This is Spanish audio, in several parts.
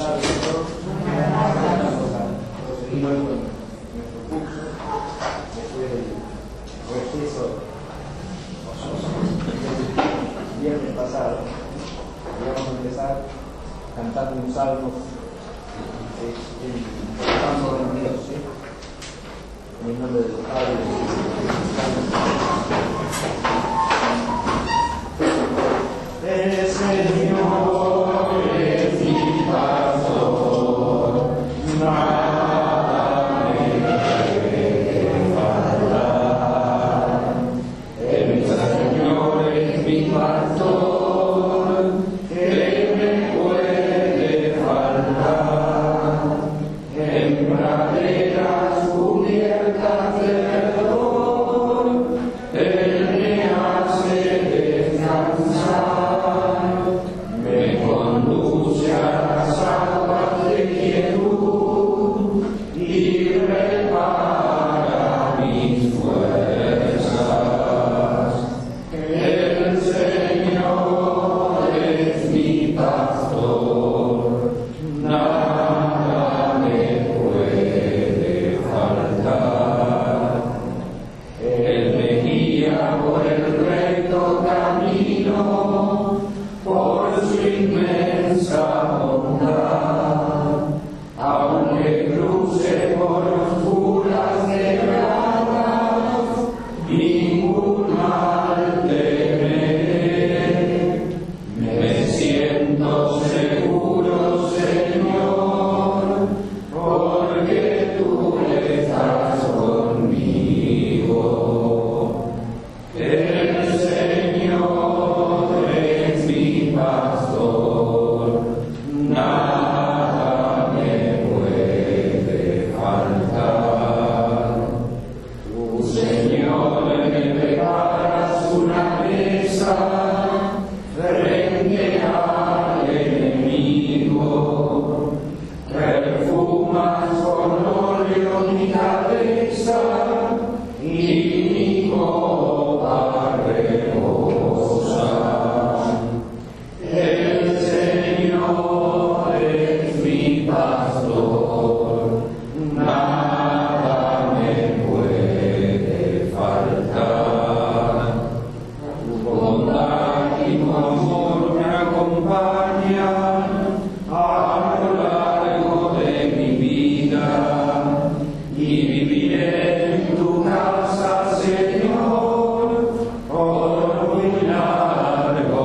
sabe todo, y luego nuestro curso, después del receso el viernes pasado, y vamos a empezar cantando un salmo, el Salmo 22, ¿sí? En el nombre del Padre y del Espíritu Santo. El Señor es mi pastor, nada me puede faltar. El Señor es mi pastor, ¿qué me puede faltar? En praderas cubiertas de verdor, Él me hace descansar, me conduce a las aguas de quietud y prepara mis fuerzas. El Señor es mi pastor, nada me puede faltar. Él me guía por el recto camino, por su inmensa bondad. Aunque cruce por oscuras nevadas, ningún mal temeré. Me siento seguro, Señor, porque tú estás conmigo. El Señor es mi pastor, nada me puede faltar. Tu Señor me preparas una mesa frente al enemigo, perfumas con óleo mi cabeza y mi copa rebosa. El Señor es mi pastor, nada me puede faltar. Tu bondad y tu amor me acompañan a lo largo de mi vida y viviré en tu casa, Señor, por muy largo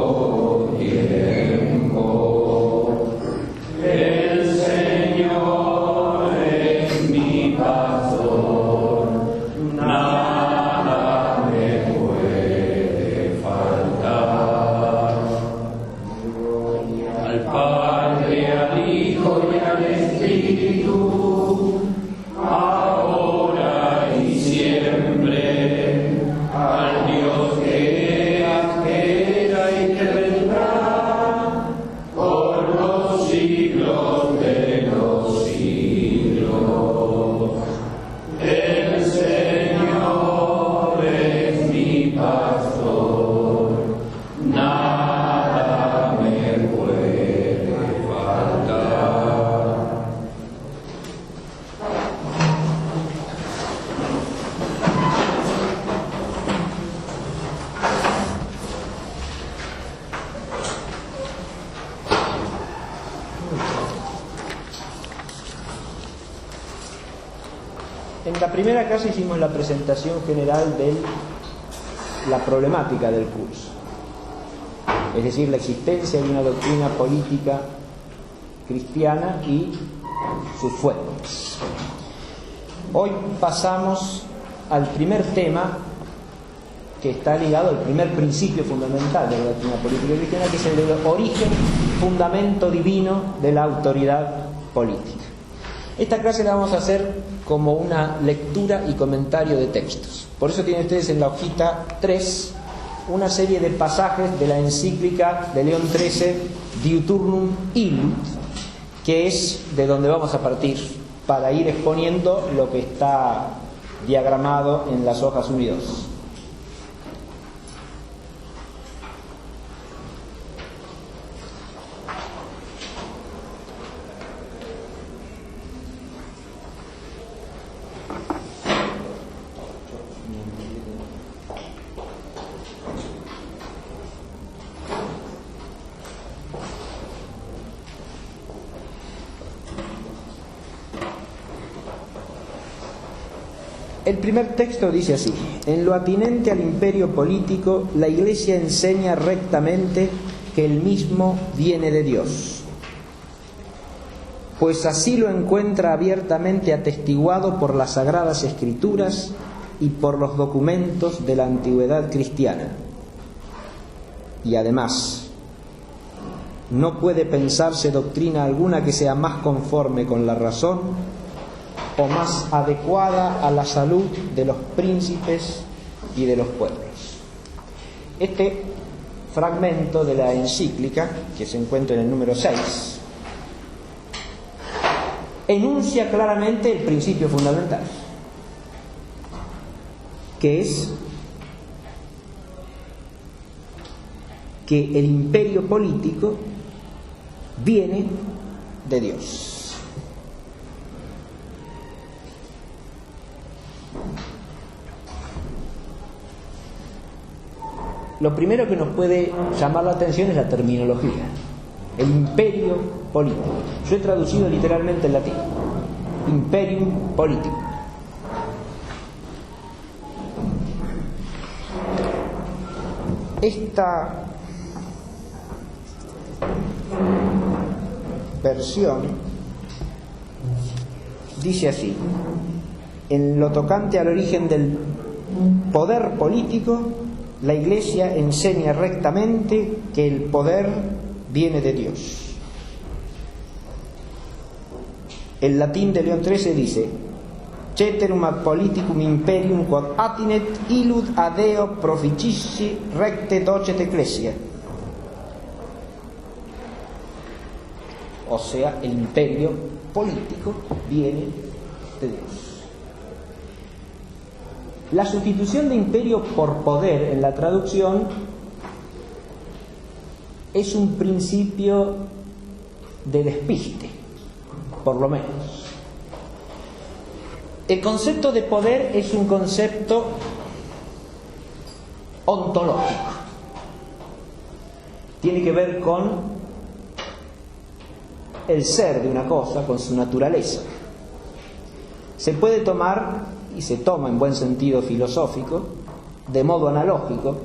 tiempo. El Señor es mi pastor, nada me puede faltar. Al Padre, al Hijo y al Espíritu, ahora y siempre, al Dios que era y que vendrá, por los siglos de los siglos. El Señor es mi pastor, nada me puede faltar. En la primera clase hicimos la presentación general de la problemática del curso, es decir, la existencia de una doctrina política cristiana y sus fuentes. Hoy pasamos al primer tema que está ligado al primer principio fundamental de la doctrina política cristiana, que es el del origen, fundamento divino de la autoridad política. Esta clase la vamos a hacer como una lectura y comentario de textos. Por eso tienen ustedes en la hojita 3 una serie de pasajes de la encíclica de León XIII, Diuturnum Illud, que es de donde vamos a partir para ir exponiendo lo que está diagramado en las hojas 1 y 2. El primer texto dice así: en lo atinente al imperio político, la Iglesia enseña rectamente que el mismo viene de Dios, pues así lo encuentra abiertamente atestiguado por las Sagradas Escrituras y por los documentos de la antigüedad cristiana. Y además, no puede pensarse doctrina alguna que sea más conforme con la razón o más adecuada a la salud de los príncipes y de los pueblos. Este fragmento de la encíclica, que se encuentra en el número 6, enuncia claramente el principio fundamental, que es que el imperio político viene de Dios. Lo primero que nos puede llamar la atención es la terminología. El imperio político. Yo he traducido literalmente en latín. Imperium político. Esta versión dice así: en lo tocante al origen del poder político, la Iglesia enseña rectamente que el poder viene de Dios. El latín de León XIII dice: ceterum ad politicum imperium quod atinet illud a Deo proficici recte docet ecclesia. O sea, el imperio político viene de Dios. La sustitución de imperio por poder en la traducción es un principio de despiste, por lo menos. El concepto de poder es un concepto ontológico. Tiene que ver con el ser de una cosa, con su naturaleza. Se puede tomar, y se toma en buen sentido filosófico, de modo analógico,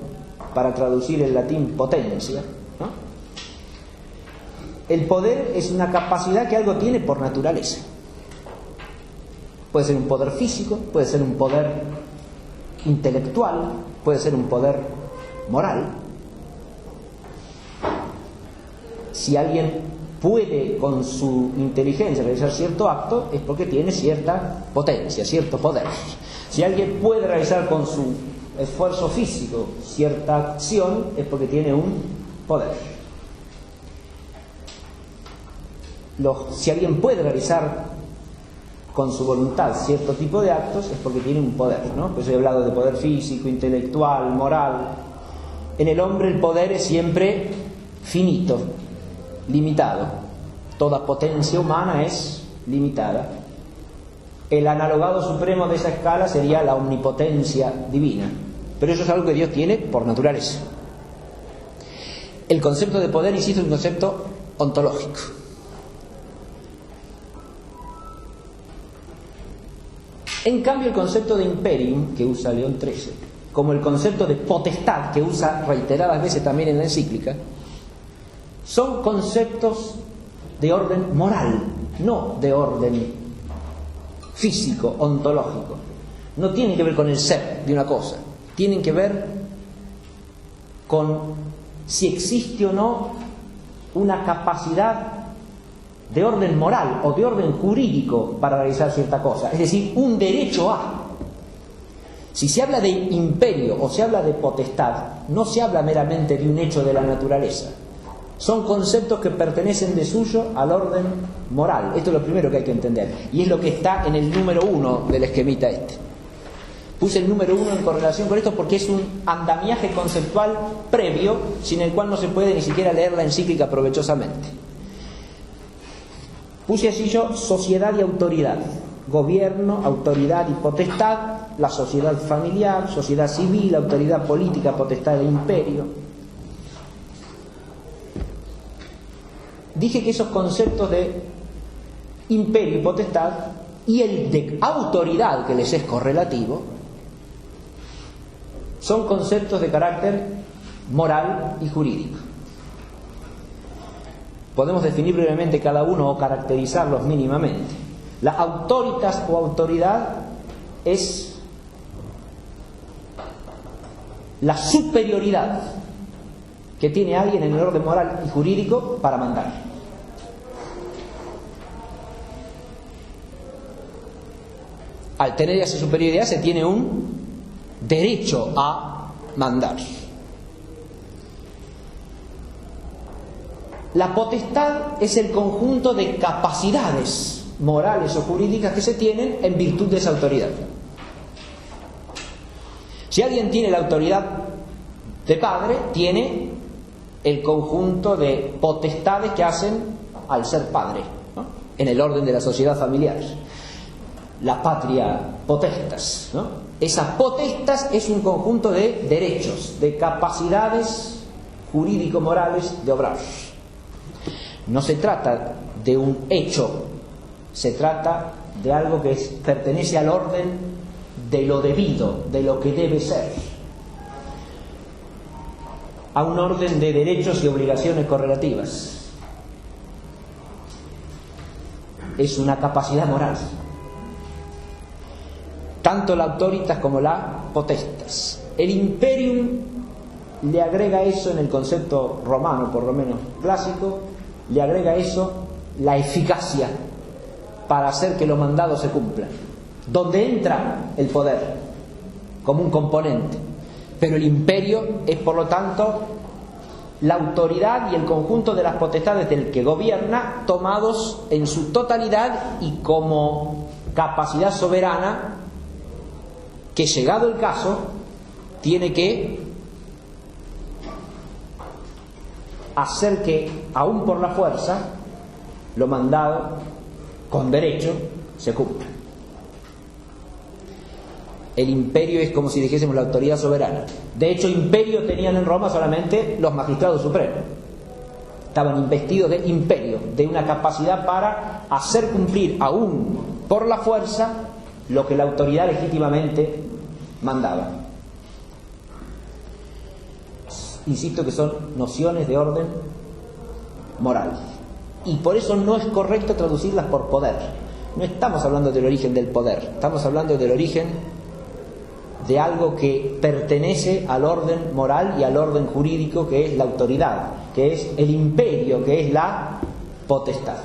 para traducir el latín potencia, ¿no? El poder es una capacidad que algo tiene por naturaleza. Puede ser un poder físico, puede ser un poder intelectual, puede ser un poder moral. Si alguien puede con su inteligencia realizar cierto acto, es porque tiene cierta potencia, cierto poder. Si alguien puede realizar con su esfuerzo físico cierta acción, es porque tiene un poder. Si alguien puede realizar con su voluntad cierto tipo de actos, es porque tiene un poder, ¿no? Pues he hablado de poder físico, intelectual, moral. En el hombre el poder es siempre finito, limitado. Toda potencia humana es limitada. El analogado supremo de esa escala sería la omnipotencia divina, pero eso es algo que Dios tiene por naturaleza. El concepto de poder, insisto, es un concepto ontológico. En cambio, el concepto de imperium que usa León XIII, como el concepto de potestad que usa reiteradas veces también en la encíclica, son conceptos de orden moral, no de orden físico, ontológico. No tienen que ver con el ser de una cosa, tienen que ver con si existe o no una capacidad de orden moral o de orden jurídico para realizar cierta cosa, es decir, un derecho a. Si se habla de imperio o se habla de potestad, no se habla meramente de un hecho de la naturaleza. Son conceptos que pertenecen de suyo al orden moral. Esto es lo primero que hay que entender. Y es lo que está en el número 1 del esquemita este. Puse el número 1 en correlación con esto porque es un andamiaje conceptual previo, sin el cual no se puede ni siquiera leer la encíclica provechosamente. Puse así yo sociedad y autoridad. Gobierno, autoridad y potestad. La sociedad familiar, sociedad civil, autoridad política, potestad e imperio. Dije que esos conceptos de imperio y potestad y el de autoridad, que les es correlativo, son conceptos de carácter moral y jurídico. Podemos definir brevemente cada uno o caracterizarlos mínimamente. La autoritas o autoridad es la superioridad que tiene alguien en el orden moral y jurídico para mandar. Al tener esa superioridad se tiene un derecho a mandar. La potestad es el conjunto de capacidades morales o jurídicas que se tienen en virtud de esa autoridad. Si alguien tiene la autoridad de padre, tiene el conjunto de potestades que hacen al ser padre, ¿no?, en el orden de la sociedad familiar. La patria potestas, ¿no? Esas potestas es un conjunto de derechos, de capacidades jurídico-morales de obrar. No se trata de un hecho, se trata de algo que pertenece al orden de lo debido, de lo que debe ser, a un orden de derechos y obligaciones correlativas. Es una capacidad moral. Tanto la autoritas como la potestas. El imperium le agrega eso, en el concepto romano, por lo menos clásico, le agrega eso, la eficacia para hacer que los mandados se cumplan, donde entra el poder como un componente. Pero el imperio es, por lo tanto, la autoridad y el conjunto de las potestades del que gobierna, tomados en su totalidad y como capacidad soberana, que llegado el caso tiene que hacer que, aún por la fuerza, lo mandado con derecho se cumpla. El imperio es como si dijésemos la autoridad soberana. De hecho, imperio tenían en Roma solamente los magistrados supremos. Estaban investidos de imperio, de una capacidad para hacer cumplir, aún por la fuerza, lo que la autoridad legítimamente mandaba. Insisto que son nociones de orden moral. Y por eso no es correcto traducirlas por poder. No estamos hablando del origen del poder, estamos hablando del origen de algo que pertenece al orden moral y al orden jurídico, que es la autoridad, que es el imperio, que es la potestad.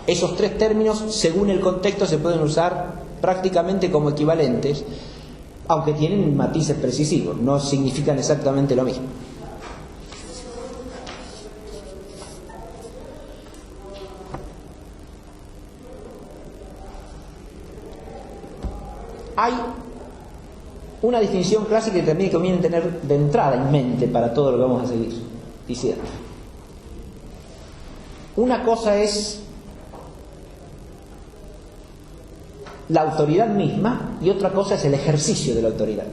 Esos tres términos, según el contexto, se pueden usar prácticamente como equivalentes, aunque tienen matices precisivos, no significan exactamente lo mismo. Hay una distinción clásica que también conviene tener de entrada en mente para todo lo que vamos a seguir diciendo. Una cosa es la autoridad misma y otra cosa es el ejercicio de la autoridad.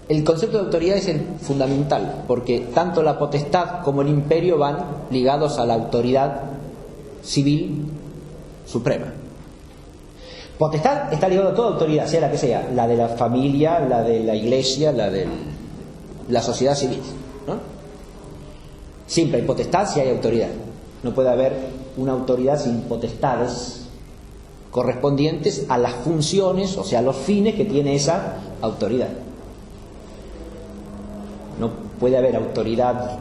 El concepto de autoridad es el fundamental, porque tanto la potestad como el imperio van ligados a la autoridad civil suprema. Potestad está ligado a toda autoridad, sea la que sea, la de la familia, la de la iglesia, la de la sociedad civil, ¿no? Siempre hay potestad si hay autoridad. No puede haber una autoridad sin potestades correspondientes a las funciones, o sea, a los fines que tiene esa autoridad. No puede haber autoridad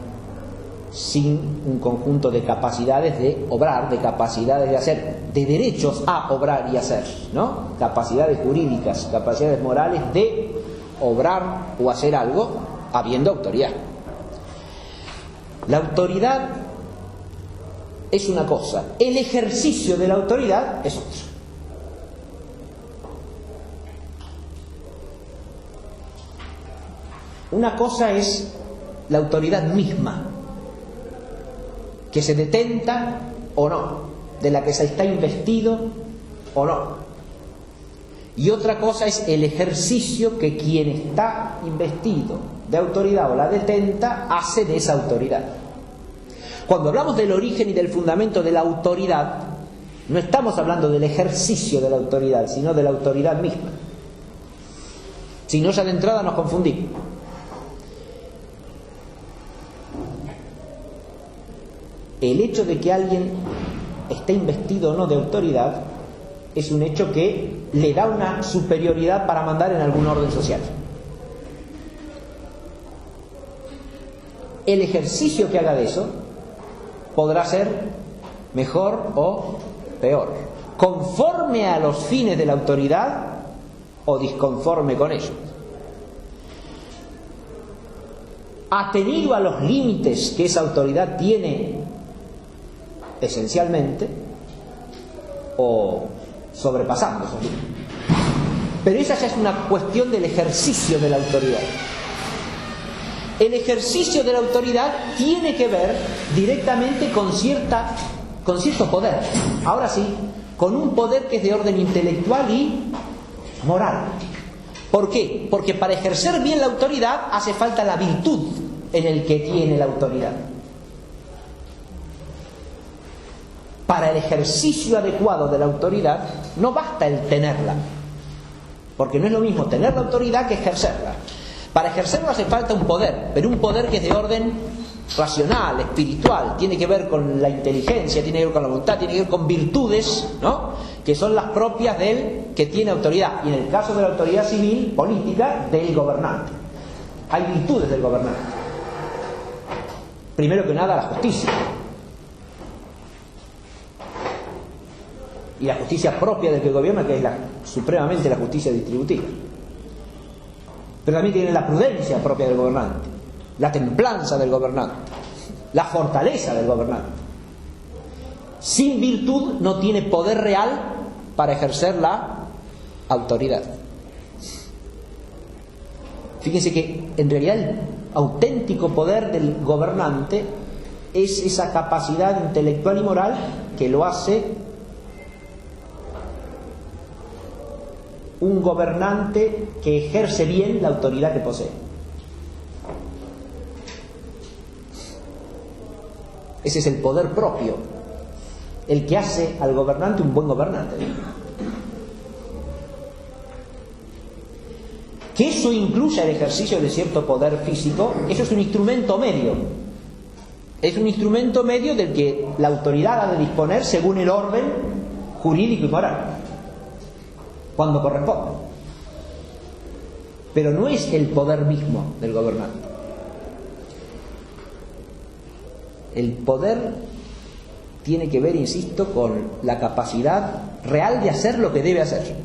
sin un conjunto de capacidades de obrar, de capacidades de hacer, de derechos a obrar y hacer, ¿no? Capacidades jurídicas, capacidades morales de obrar o hacer algo habiendo autoridad. La autoridad es una cosa, el ejercicio de la autoridad es otra. Una cosa es la autoridad misma, que se detenta o no, de la que se está investido o no. Y otra cosa es el ejercicio que quien está investido de autoridad o la detenta hace de esa autoridad. Cuando hablamos del origen y del fundamento de la autoridad, no estamos hablando del ejercicio de la autoridad, sino de la autoridad misma. Si no, ya de entrada nos confundimos. El hecho de que alguien esté investido o no de autoridad es un hecho que le da una superioridad para mandar en algún orden social. El ejercicio que haga de eso podrá ser mejor o peor, conforme a los fines de la autoridad o disconforme con ellos, atenido a los límites que esa autoridad tiene esencialmente, o sobrepasando esos límites. Pero esa ya es una cuestión del ejercicio de la autoridad. El ejercicio de la autoridad tiene que ver directamente con cierto poder. Ahora sí, con un poder que es de orden intelectual y moral. ¿Por qué? Porque para ejercer bien la autoridad hace falta la virtud en el que tiene la autoridad. Para el ejercicio adecuado de la autoridad no basta el tenerla, porque no es lo mismo tener la autoridad que ejercerla. Para ejercerla hace falta un poder, pero un poder que es de orden racional, espiritual, tiene que ver con la inteligencia, tiene que ver con la voluntad, tiene que ver con virtudes, ¿no?, que son las propias del que tiene autoridad, y en el caso de la autoridad civil, política, del gobernante. Hay virtudes del gobernante. Primero que nada, la justicia. Y la justicia propia del que gobierna, que es supremamente la justicia distributiva. Pero también tiene la prudencia propia del gobernante, la templanza del gobernante, la fortaleza del gobernante. Sin virtud no tiene poder real para ejercer la autoridad. Fíjense que en realidad el auténtico poder del gobernante es esa capacidad intelectual y moral que lo hace un gobernante que ejerce bien la autoridad que posee. Ese es el poder propio, el que hace al gobernante un buen gobernante. Que eso incluya el ejercicio de cierto poder físico, eso es un instrumento medio. Es un instrumento medio del que la autoridad ha de disponer según el orden jurídico y moral, cuando corresponde. Pero no es el poder mismo del gobernante. El poder tiene que ver, insisto, con la capacidad real de hacer lo que debe hacer.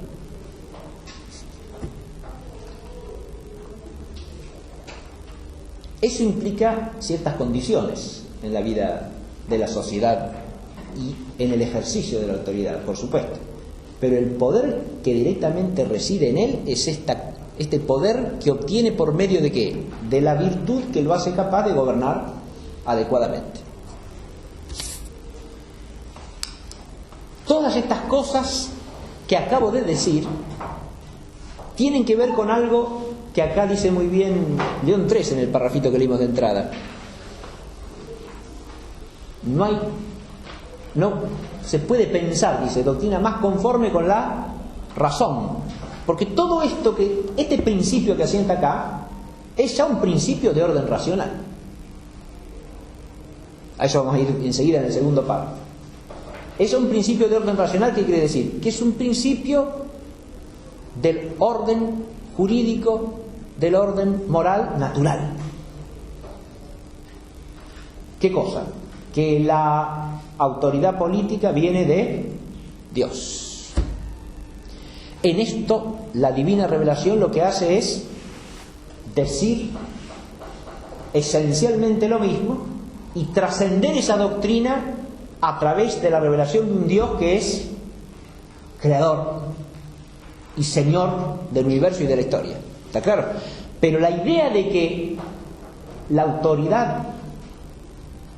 Eso implica ciertas condiciones en la vida de la sociedad y en el ejercicio de la autoridad, por supuesto. Pero el poder que directamente reside en él es este poder que obtiene por medio de ¿qué? De la virtud que lo hace capaz de gobernar adecuadamente. Todas estas cosas que acabo de decir tienen que ver con algo que acá dice muy bien León III en el parrafito que leímos de entrada. No se puede pensar, dice, doctrina más conforme con la razón, porque todo esto este principio que asienta acá es ya un principio de orden racional. A eso vamos a ir enseguida en el segundo párrafo. Es un principio de orden racional. ¿Qué quiere decir? Que es un principio del orden jurídico, del orden moral natural. ¿Qué cosa? Que la autoridad política viene de Dios. En esto, la divina revelación lo que hace es decir esencialmente lo mismo y trascender esa doctrina a través de la revelación de un Dios que es creador y señor del universo y de la historia. ¿Está claro? Pero la idea de que la autoridad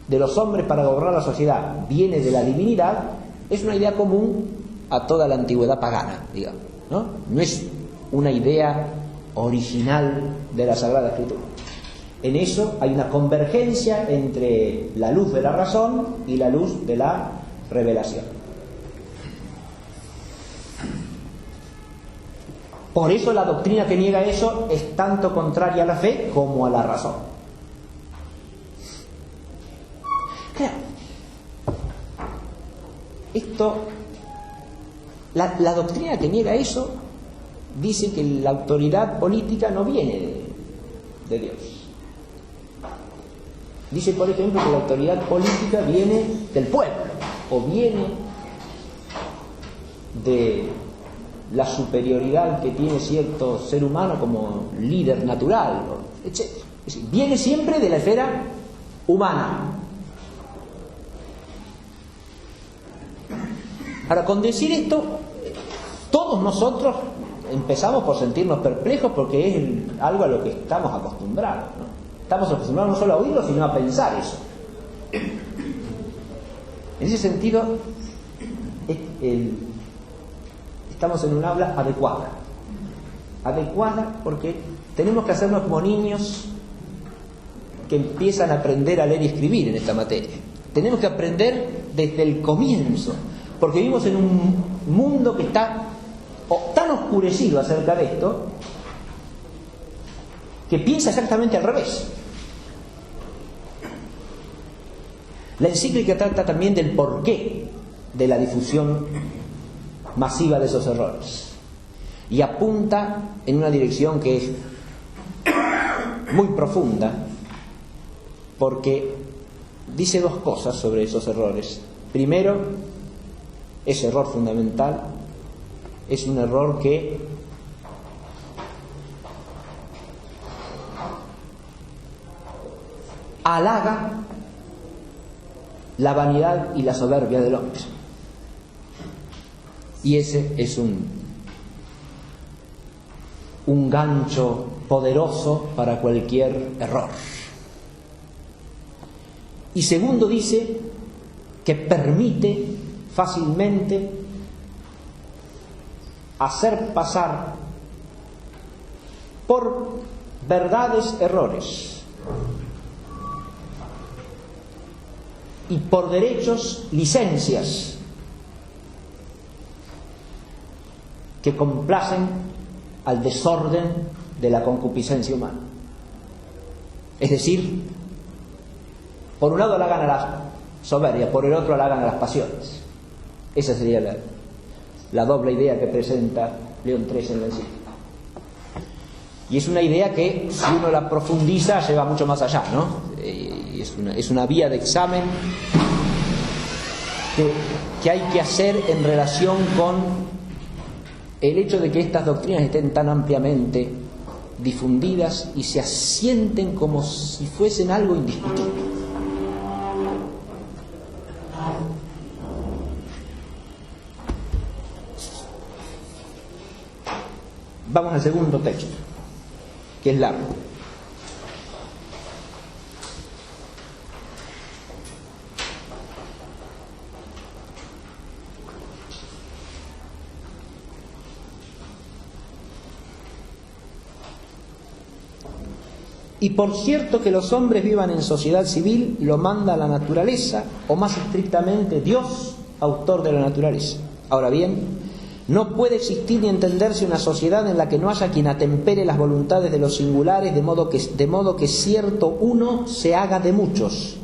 de los hombres para gobernar la sociedad viene de la divinidad es una idea común a toda la antigüedad pagana, digamos, ¿no? No es una idea original de la Sagrada Escritura. En eso hay una convergencia entre la luz de la razón y la luz de la revelación. Por eso la doctrina que niega eso es tanto contraria a la fe como a la razón. Claro, la doctrina que niega eso dice que la autoridad política no viene de Dios. Dice, por ejemplo, que la autoridad política viene del pueblo o viene de la superioridad que tiene cierto ser humano como líder natural, etc. Es decir, viene siempre de la esfera humana. Ahora, con decir esto, todos nosotros empezamos por sentirnos perplejos porque es algo a lo que estamos acostumbrados, ¿no? Estamos acostumbrados no solo a oírlo, sino a pensar eso. En ese sentido, estamos en un habla adecuada. Adecuada porque tenemos que hacernos como niños que empiezan a aprender a leer y escribir en esta materia. Tenemos que aprender desde el comienzo, porque vivimos en un mundo que está tan oscurecido acerca de esto que piensa exactamente al revés. La encíclica trata también del porqué de la difusión masiva de esos errores y apunta en una dirección que es muy profunda, porque dice dos cosas sobre esos errores. Primero, ese error fundamental es un error que halaga la vanidad y la soberbia del hombre. Y ese es un gancho poderoso para cualquier error. Y segundo, dice que permite fácilmente hacer pasar por verdades errores y por derechos licencias que complacen al desorden de la concupiscencia humana. Es decir, por un lado halagan a la soberbia, por el otro halagan a las pasiones. Esa sería la doble idea que presenta León III en la encíclica. Y es una idea que, si uno la profundiza, lleva mucho más allá, ¿no? Es una vía de examen que hay que hacer en relación con el hecho de que estas doctrinas estén tan ampliamente difundidas y se asienten como si fuesen algo indiscutible. Vamos al segundo texto, que es largo. Y por cierto que los hombres vivan en sociedad civil, lo manda la naturaleza, o más estrictamente Dios, autor de la naturaleza. Ahora bien, no puede existir ni entenderse una sociedad en la que no haya quien atempere las voluntades de los singulares, de modo que cierto uno se haga de muchos,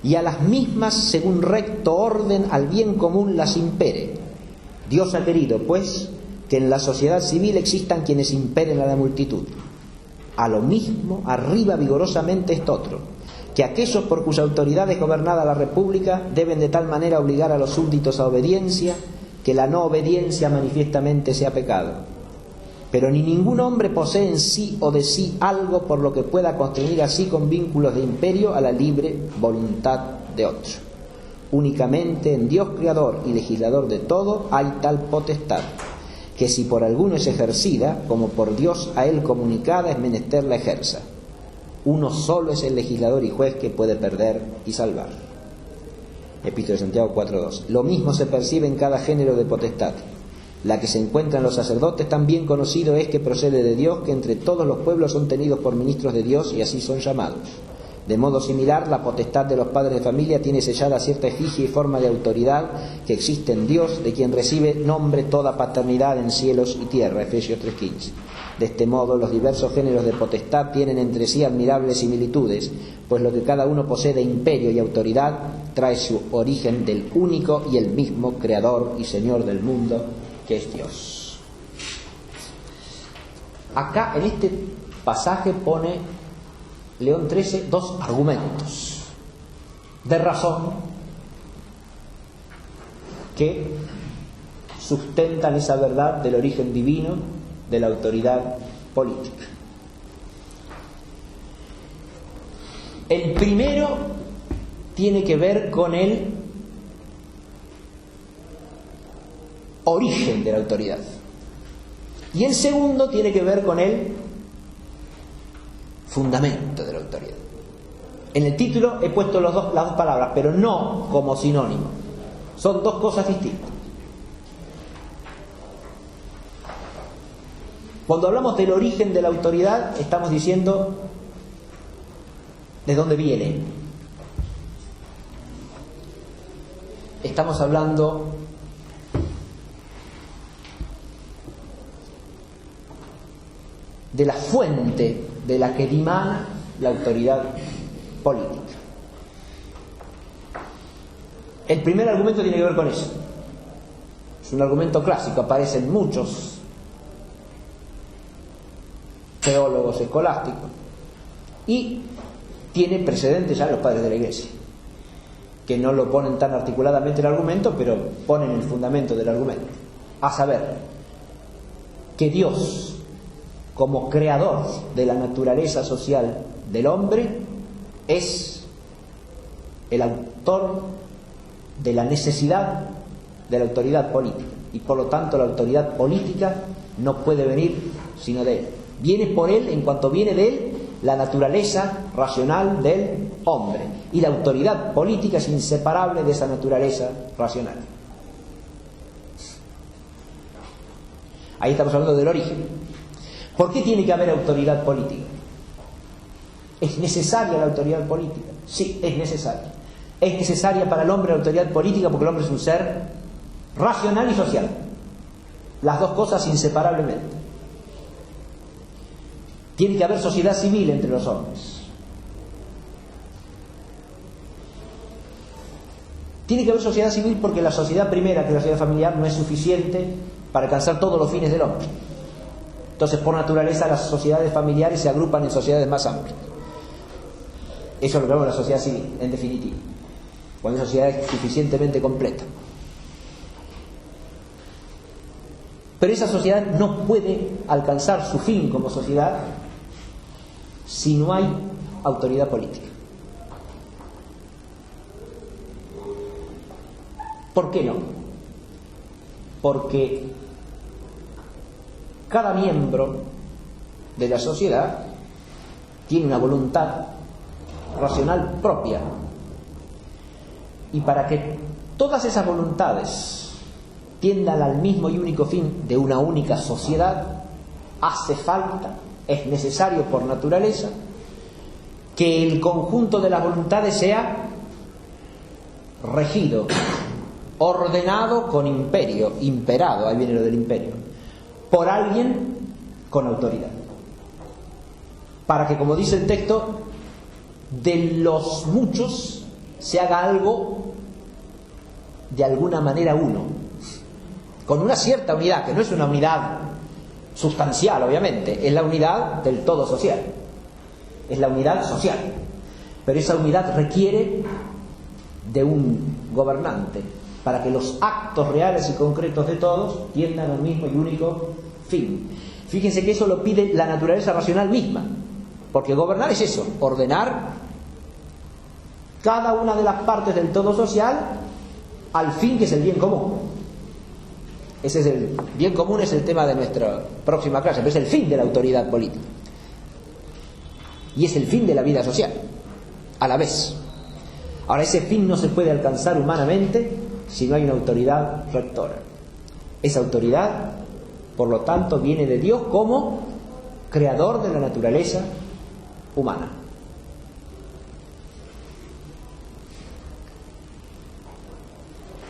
y a las mismas, según recto orden, al bien común las impere. Dios ha querido, pues, que en la sociedad civil existan quienes imperen a la multitud. A lo mismo arriba vigorosamente esto otro, que aquellos por cuya autoridad es gobernada la república deben de tal manera obligar a los súbditos a obediencia, que la no obediencia manifiestamente sea pecado. Pero ni ningún hombre posee en sí o de sí algo por lo que pueda constreñir así con vínculos de imperio a la libre voluntad de otro. Únicamente en Dios creador y legislador de todo hay tal potestad, que si por alguno es ejercida, como por Dios a él comunicada, es menester la ejerza. Uno solo es el legislador y juez que puede perder y salvar. Epístola de Santiago 4:2. Lo mismo se percibe en cada género de potestad. La que se encuentra en los sacerdotes tan bien conocido es que procede de Dios, que entre todos los pueblos son tenidos por ministros de Dios y así son llamados. De modo similar, la potestad de los padres de familia tiene sellada cierta efigie y forma de autoridad que existe en Dios, de quien recibe nombre toda paternidad en cielos y tierra. Efesios 3:15. De este modo, los diversos géneros de potestad tienen entre sí admirables similitudes, pues lo que cada uno posee de imperio y autoridad trae su origen del único y el mismo Creador y Señor del mundo, que es Dios. Acá, en este pasaje, pone León XIII dos argumentos de razón que sustentan esa verdad del origen divino de la autoridad política. El primero tiene que ver con el origen de la autoridad y el segundo tiene que ver con el fundamento de la autoridad. En el título he puesto las dos palabras, pero no como sinónimo. Son dos cosas distintas. Cuando hablamos del origen de la autoridad, estamos diciendo de dónde viene. Estamos hablando de la fuente de la que dimana la autoridad política. El primer argumento tiene que ver con eso. Es un argumento clásico, aparecen muchos teólogos escolásticos y tiene precedente ya en los padres de la Iglesia, que no lo ponen tan articuladamente el argumento, pero ponen el fundamento del argumento, a saber que Dios, como creador de la naturaleza social del hombre, es el autor de la necesidad de la autoridad política, y por lo tanto la autoridad política no puede venir sino de él. Viene por él en cuanto viene de él la naturaleza racional del hombre, y la autoridad política es inseparable de esa naturaleza racional. Ahí estamos hablando del origen. ¿Por qué tiene que haber autoridad política? ¿Es necesaria la autoridad política? Sí, es necesaria. Es necesaria para el hombre la autoridad política porque el hombre es un ser racional y social. Las dos cosas inseparablemente. Tiene que haber sociedad civil entre los hombres. Tiene que haber sociedad civil porque la sociedad primera, que es la sociedad familiar, no es suficiente para alcanzar todos los fines del hombre. Entonces, por naturaleza, las sociedades familiares se agrupan en sociedades más amplias. Eso es lo que llamamos la sociedad civil, en definitiva, cuando la sociedad es suficientemente completa. Pero esa sociedad no puede alcanzar su fin como sociedad si no hay autoridad política. ¿Por qué no? Porque cada miembro de la sociedad tiene una voluntad racional propia, y para que todas esas voluntades tiendan al mismo y único fin de una única sociedad, hace falta, es necesario por naturaleza, que el conjunto de las voluntades sea regido, ordenado con imperio, imperado, ahí viene lo del imperio, por alguien con autoridad, para que, como dice el texto, de los muchos se haga algo de alguna manera uno, con una cierta unidad, que no es una unidad sustancial, obviamente, es la unidad del todo social, es la unidad social, pero esa unidad requiere de un gobernante para que los actos reales y concretos de todos tiendan al mismo y único fin. Fíjense que eso lo pide la naturaleza racional misma, porque gobernar es eso, ordenar cada una de las partes del todo social al fin que es el bien común. Ese es el bien común, es el tema de nuestra próxima clase, pero es el fin de la autoridad política y es el fin de la vida social a la vez. Ahora, ese fin no se puede alcanzar humanamente si no hay una autoridad rectora. Esa autoridad, por lo tanto, viene de Dios como creador de la naturaleza humana.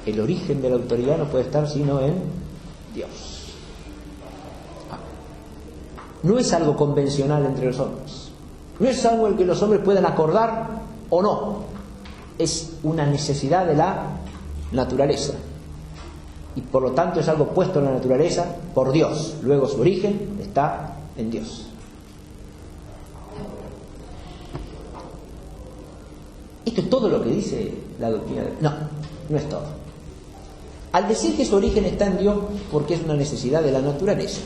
El origen de la autoridad no puede estar sino en Dios. No es algo convencional entre los hombres. No es algo en que los hombres puedan acordar o no. Es una necesidad de la naturaleza. Y por lo tanto es algo puesto en la naturaleza por Dios. Luego su origen está en Dios. ¿Esto es todo lo que dice la doctrina? No, no es todo. Al decir que su origen está en Dios, porque es una necesidad de la naturaleza.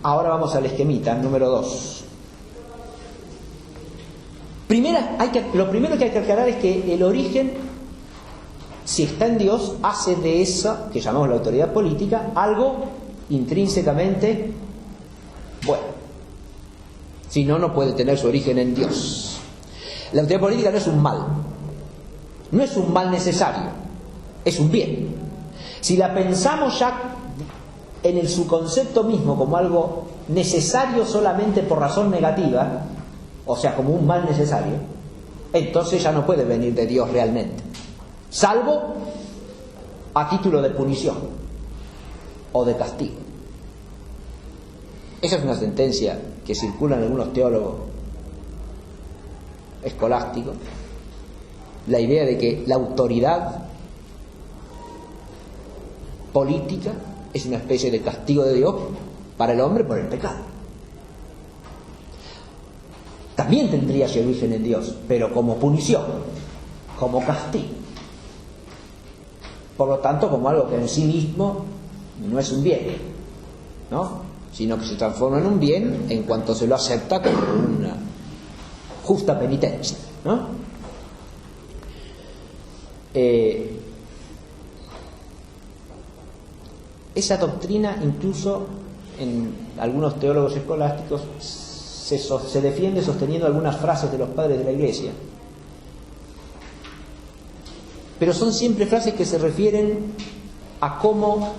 Ahora vamos al esquemita, número 2. Lo primero que hay que aclarar es que el origen, si está en Dios, hace de esa, que llamamos la autoridad política, algo intrínsecamente bueno. Si no, no puede tener su origen en Dios. La autoridad política no es un mal. No es un mal necesario. Es un bien. Si la pensamos ya en su concepto mismo como algo necesario solamente por razón negativa, o sea, como un mal necesario, entonces ya no puede venir de Dios realmente, salvo a título de punición o de castigo. Esa es una sentencia que circula en algunos teólogos escolásticos, la idea de que la autoridad política es una especie de castigo de Dios para el hombre por el pecado. También tendría su origen en Dios, pero como punición, como castigo. Por lo tanto, como algo que en sí mismo no es un bien, ¿no? Sino que se transforma en un bien en cuanto se lo acepta como una justa penitencia, ¿no? Esa doctrina, incluso en algunos teólogos escolásticos, se defiende sosteniendo algunas frases de los padres de la Iglesia. Pero son siempre frases que se refieren a cómo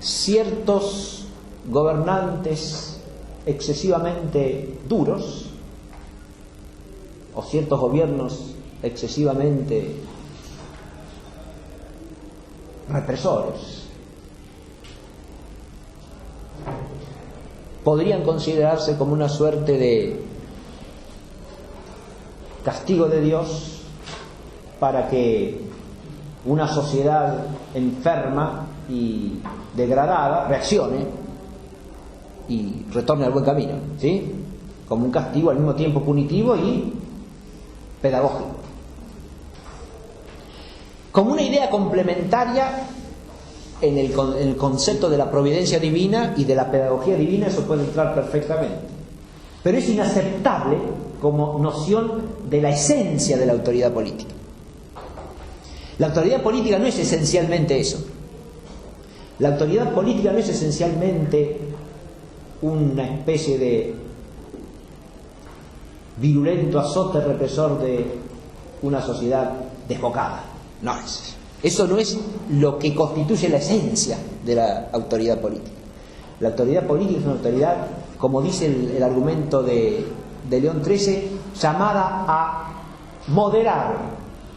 ciertos gobernantes excesivamente duros o ciertos gobiernos excesivamente represores podrían considerarse como una suerte de castigo de Dios para que una sociedad enferma y degradada reaccione y retorne al buen camino, ¿sí? Como un castigo al mismo tiempo punitivo y pedagógico. Como una idea complementaria en el concepto de la providencia divina y de la pedagogía divina, eso puede entrar perfectamente. Pero es inaceptable como noción de la esencia de la autoridad política. La autoridad política no es esencialmente eso. La autoridad política no es esencialmente una especie de virulento azote represor de una sociedad desbocada. No es eso. Eso no es lo que constituye la esencia de la autoridad política. La autoridad política es una autoridad, como dice el argumento de León XIII, llamada a moderar,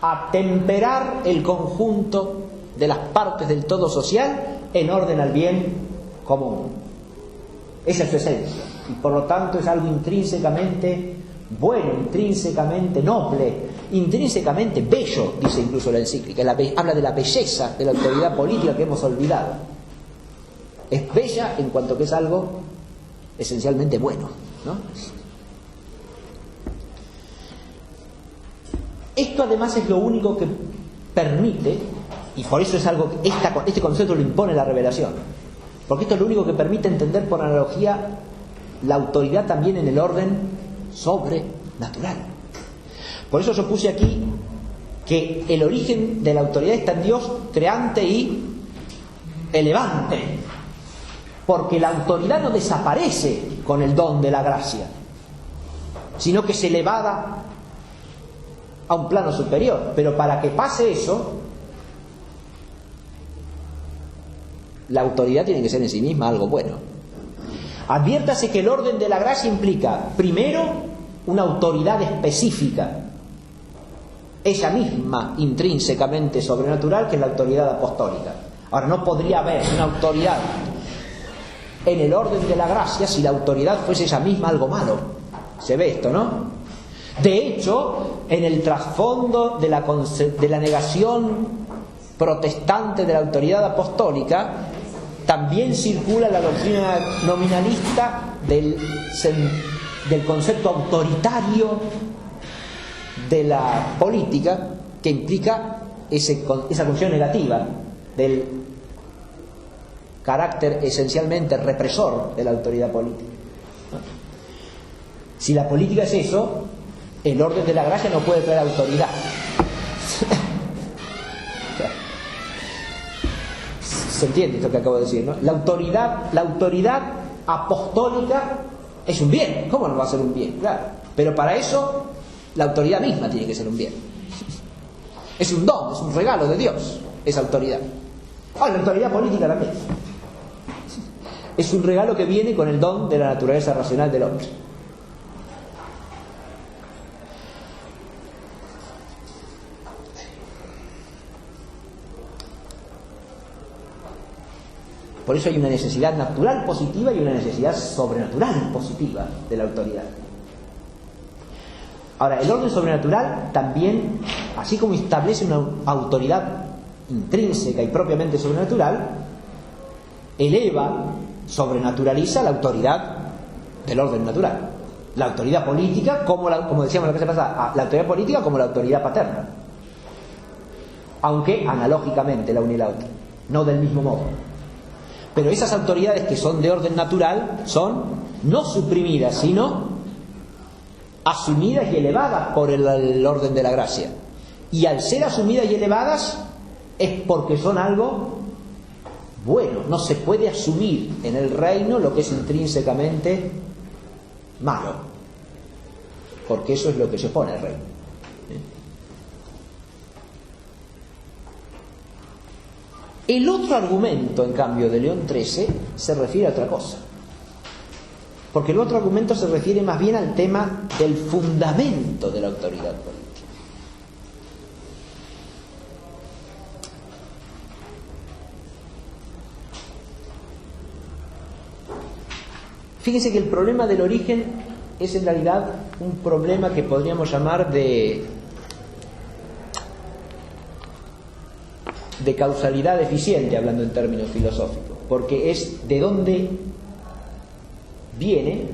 a temperar el conjunto de las partes del todo social en orden al bien común. Esa es su esencia. Y por lo tanto es algo intrínsecamente bueno, intrínsecamente noble, intrínsecamente bello, dice incluso la encíclica. Habla de la belleza de la autoridad política que hemos olvidado. Es bella en cuanto que es algo esencialmente bueno, ¿no? Esto además es lo único que permite, y por eso es algo que este concepto lo impone la revelación, porque esto es lo único que permite entender por analogía la autoridad también en el orden sobrenatural. Por eso yo puse aquí que el origen de la autoridad está en Dios creante y elevante, porque la autoridad no desaparece con el don de la gracia, sino que es elevada a un plano superior. Pero para que pase eso, la autoridad tiene que ser en sí misma algo bueno. Adviértase que el orden de la gracia implica, primero, una autoridad específica, ella misma intrínsecamente sobrenatural, que es la autoridad apostólica. Ahora, no podría haber una autoridad en el orden de la gracia si la autoridad fuese ella misma algo malo. Se ve esto, ¿no? De hecho, en el trasfondo de la negación protestante de la autoridad apostólica, también circula la doctrina nominalista del concepto autoritario de la política, que implica esa función negativa del carácter esencialmente represor de la autoridad política. Si la política es eso, el orden de la gracia no puede traer autoridad. ¿Se entiende esto que acabo de decir, no? La autoridad apostólica es un bien. ¿Cómo no va a ser un bien? Claro. Pero para eso la autoridad misma tiene que ser un bien. Es un don, es un regalo de Dios, esa autoridad. La autoridad política también. Es un regalo que viene con el don de la naturaleza racional del hombre. Por eso hay una necesidad natural positiva y una necesidad sobrenatural positiva de la autoridad. Ahora, el orden sobrenatural también, así como establece una autoridad intrínseca y propiamente sobrenatural, eleva, sobrenaturaliza la autoridad del orden natural. La autoridad política, como decíamos la clase pasada, la autoridad política como la autoridad paterna. Aunque analógicamente la una y la otra, no del mismo modo. Pero esas autoridades que son de orden natural son no suprimidas, sino asumidas y elevadas por el orden de la gracia. Y al ser asumidas y elevadas es porque son algo bueno. No se puede asumir en el reino lo que es intrínsecamente malo, porque eso es lo que se opone al reino. El otro argumento, en cambio, de León XIII se refiere a otra cosa. Porque el otro argumento se refiere más bien al tema del fundamento de la autoridad política. Fíjense que el problema del origen es en realidad un problema que podríamos llamar de causalidad deficiente, hablando en términos filosóficos, porque es de dónde viene,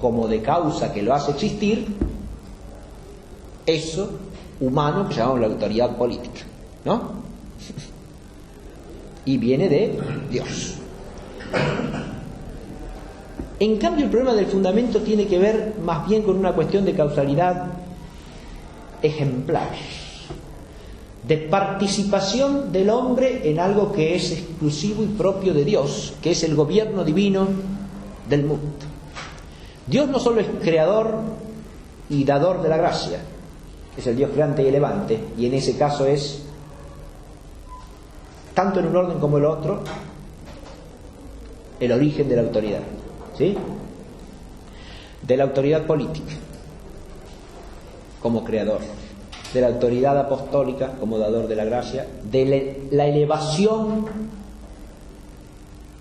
como de causa que lo hace existir, eso humano que llamamos la autoridad política, ¿no? Y viene de Dios. En cambio, el problema del fundamento tiene que ver más bien con una cuestión de causalidad ejemplar, de participación del hombre en algo que es exclusivo y propio de Dios, que es el gobierno divino del mundo. Dios no solo es creador y dador de la gracia, es el Dios creante y elevante, y en ese caso es, tanto en un orden como el otro, el origen de la autoridad, ¿sí? De la autoridad política como creador, de la autoridad apostólica como dador de la gracia, de la elevación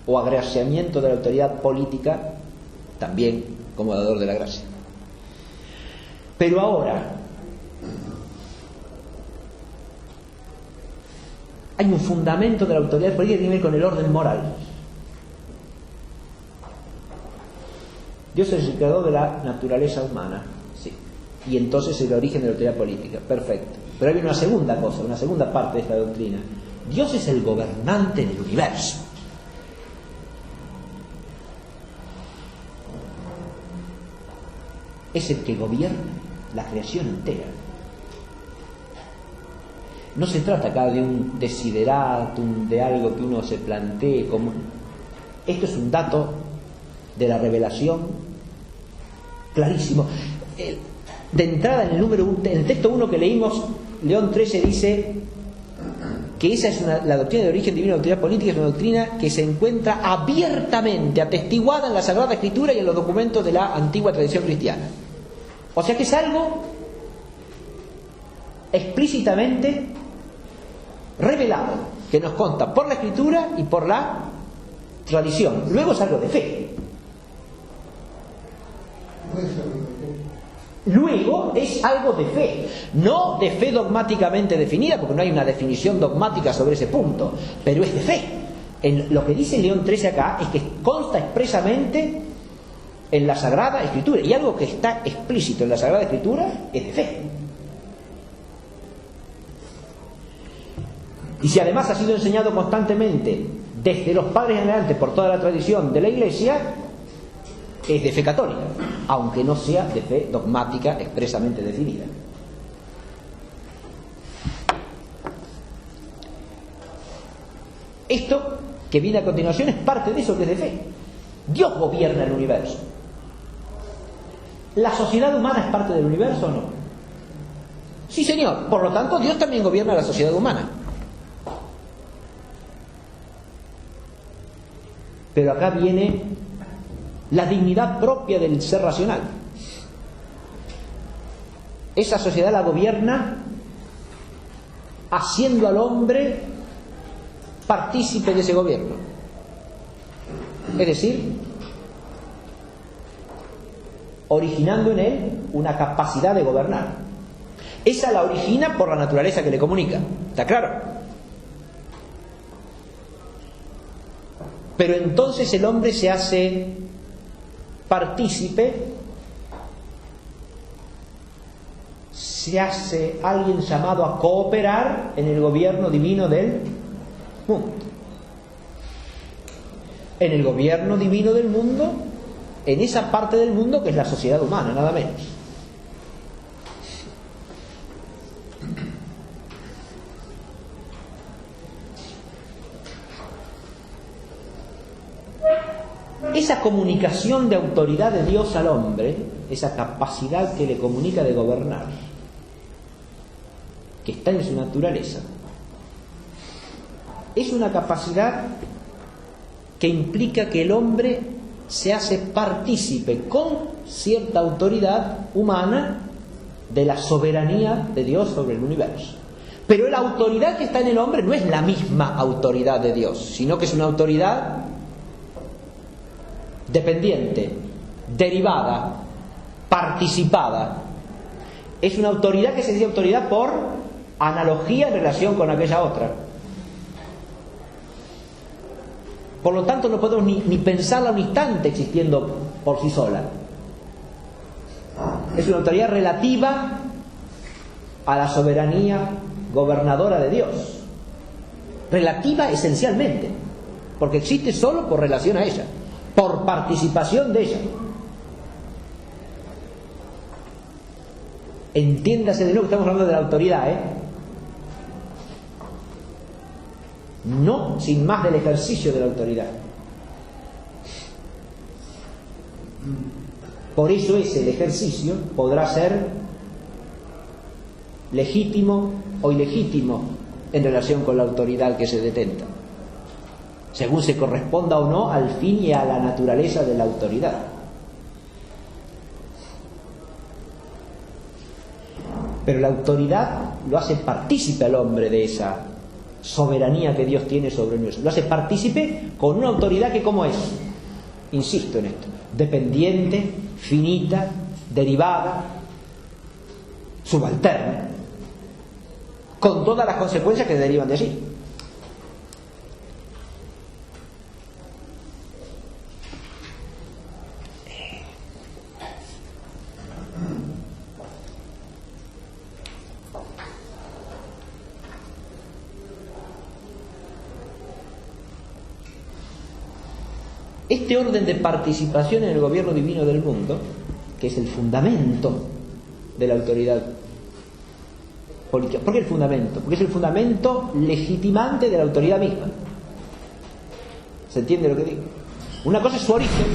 o agraciamiento de la autoridad política también como dador de la gracia. Pero ahora hay un fundamento de la autoridad política que tiene que ver con el orden moral. Dios es el creador de la naturaleza humana, sí, y entonces el origen de la autoridad política, perfecto. Pero hay una segunda cosa, una segunda parte de esta doctrina. Dios es el gobernante del universo. Es el que gobierna la creación entera. No se trata acá de un desideratum, de algo que uno se plantee como... Esto es un dato de la revelación clarísimo. De entrada, en el texto 1 que leímos, León XIII dice que esa es la doctrina de origen divino, la autoridad política, es una doctrina que se encuentra abiertamente atestiguada en la Sagrada Escritura y en los documentos de la antigua tradición cristiana. O sea que es algo explícitamente revelado, que nos consta por la Escritura y por la tradición. Luego es algo de fe. Luego es algo de fe, no de fe dogmáticamente definida, porque no hay una definición dogmática sobre ese punto, pero es de fe. Lo que dice León XIII acá es que consta expresamente en la Sagrada Escritura, y algo que está explícito en la Sagrada Escritura es de fe. Y si además ha sido enseñado constantemente desde los padres en adelante por toda la tradición de la Iglesia, es de fe católica, aunque no sea de fe dogmática expresamente definida. Esto que viene a continuación es parte de eso que es de fe. Dios gobierna el universo. ¿La sociedad humana es parte del universo o no? Sí, señor. Por lo tanto, Dios también gobierna la sociedad humana. Pero acá viene la dignidad propia del ser racional. Esa sociedad la gobierna haciendo al hombre partícipe de ese gobierno. Es decir, originando en él una capacidad de gobernar. Esa la origina por la naturaleza que le comunica. ¿Está claro? Pero entonces el hombre se hace partícipe, se hace alguien llamado a cooperar en el gobierno divino del mundo. En el gobierno divino del mundo, en esa parte del mundo que es la sociedad humana, nada menos. Esa comunicación de autoridad de Dios al hombre, esa capacidad que le comunica de gobernar, que está en su naturaleza, es una capacidad que implica que el hombre se hace partícipe con cierta autoridad humana de la soberanía de Dios sobre el universo. Pero la autoridad que está en el hombre no es la misma autoridad de Dios, sino que es una autoridad dependiente, derivada, participada. Es una autoridad que se dice autoridad por analogía en relación con aquella otra. Por lo tanto, no podemos ni pensarla un instante existiendo por sí sola. Es una autoridad relativa a la soberanía gobernadora de Dios. Relativa esencialmente, porque existe solo por relación a ella, por participación de ella. Entiéndase de nuevo que estamos hablando de la autoridad, no sin más del ejercicio de la autoridad. Por eso el ejercicio podrá ser legítimo o ilegítimo en relación con la autoridad que se detenta, según se corresponda o no al fin y a la naturaleza de la autoridad. Pero la autoridad lo hace partícipe al hombre de esa soberanía que Dios tiene sobre el universo. Lo hace partícipe con una autoridad que, ¿cómo es? Insisto en esto: dependiente, finita, derivada, subalterna, con todas las consecuencias que derivan de allí. Este orden de participación en el gobierno divino del mundo, que es el fundamento de la autoridad política. ¿Por qué el fundamento? Porque es el fundamento legitimante de la autoridad misma. ¿Se entiende lo que digo? Una cosa es su origen,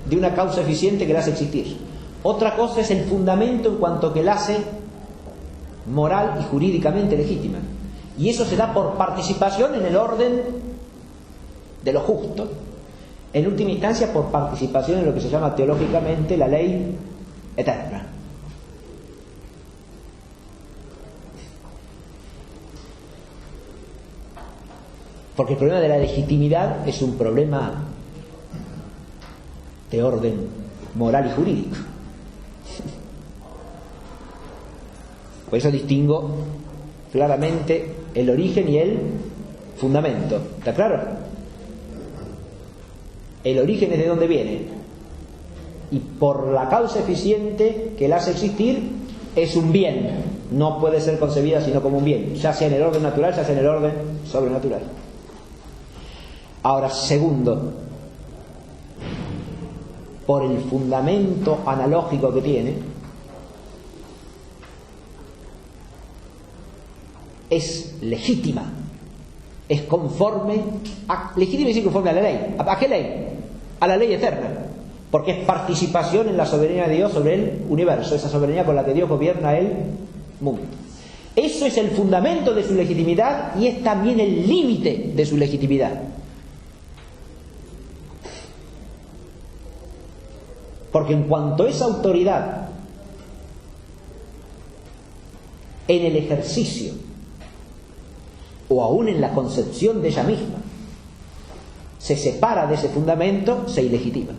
de una causa eficiente que la hace existir. Otra cosa es el fundamento en cuanto que la hace moral y jurídicamente legítima. Y eso se da por participación en el orden de lo justo. En última instancia, por participación en lo que se llama teológicamente la ley eterna. Porque el problema de la legitimidad es un problema de orden moral y jurídico. Por eso distingo claramente el origen y el fundamento. ¿Está claro? El origen es de dónde viene. Y por la causa eficiente que la hace existir, es un bien. No puede ser concebida sino como un bien, ya sea en el orden natural, ya sea en el orden sobrenatural. Ahora, segundo, por el fundamento analógico que tiene, es legítima, es conforme a, legítima es decir conforme a la ley. ¿A qué ley? A la ley eterna, porque es participación en la soberanía de Dios sobre el universo, esa soberanía con la que Dios gobierna el mundo. Eso es el fundamento de su legitimidad y es también el límite de su legitimidad. Porque en cuanto esa autoridad en el ejercicio o aún en la concepción de ella misma se separa de ese fundamento, se ilegitima.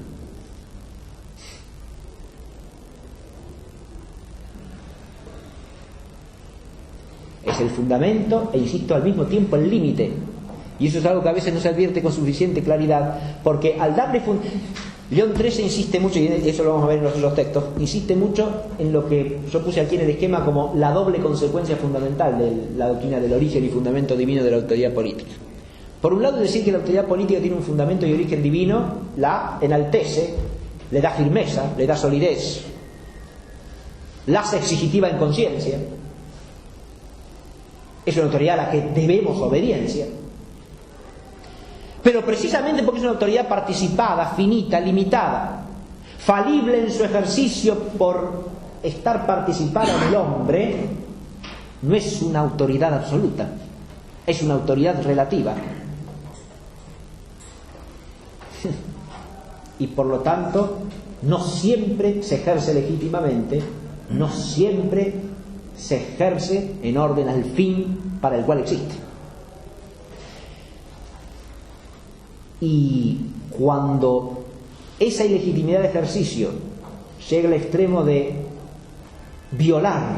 Es el fundamento e, insisto, al mismo tiempo el límite. Y eso es algo que a veces no se advierte con suficiente claridad, porque al darle León XIII insiste mucho, y eso lo vamos a ver en los otros textos, insiste mucho en lo que yo puse aquí en el esquema como la doble consecuencia fundamental de la doctrina del origen y fundamento divino de la autoridad política. Por un lado, decir que la autoridad política tiene un fundamento y origen divino, la enaltece, le da firmeza, le da solidez, la hace exigitiva en conciencia. Es una autoridad a la que debemos obediencia. Pero precisamente porque es una autoridad participada, finita, limitada, falible en su ejercicio por estar participada en el hombre, no es una autoridad absoluta, es una autoridad relativa. Y por lo tanto, no siempre se ejerce legítimamente, no siempre se ejerce en orden al fin para el cual existe. Y cuando esa ilegitimidad de ejercicio llega al extremo de violar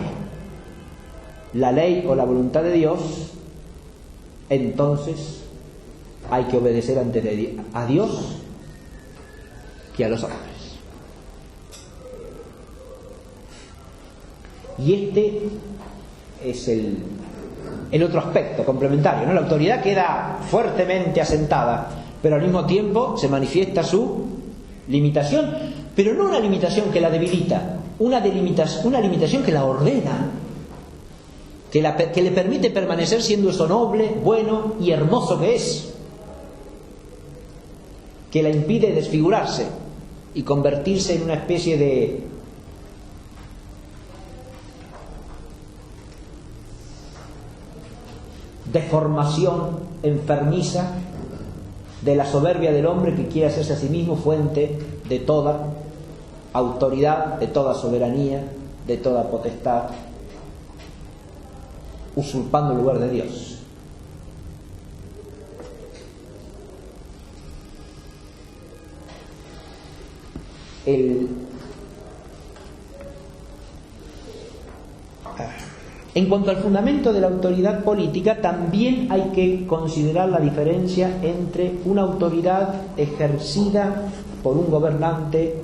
la ley o la voluntad de Dios, entonces hay que obedecer antes a Dios que a los hombres. Y este es el otro aspecto complementario, ¿no? La autoridad queda fuertemente asentada, pero al mismo tiempo se manifiesta su limitación, pero no una limitación que la debilita, una limitación que la ordena, que le permite permanecer siendo eso noble, bueno y hermoso que es, que la impide desfigurarse y convertirse en una especie de deformación enfermiza de la soberbia del hombre que quiere hacerse a sí mismo fuente de toda autoridad, de toda soberanía, de toda potestad, usurpando el lugar de Dios. En cuanto al fundamento de la autoridad política, también hay que considerar la diferencia entre una autoridad ejercida por un gobernante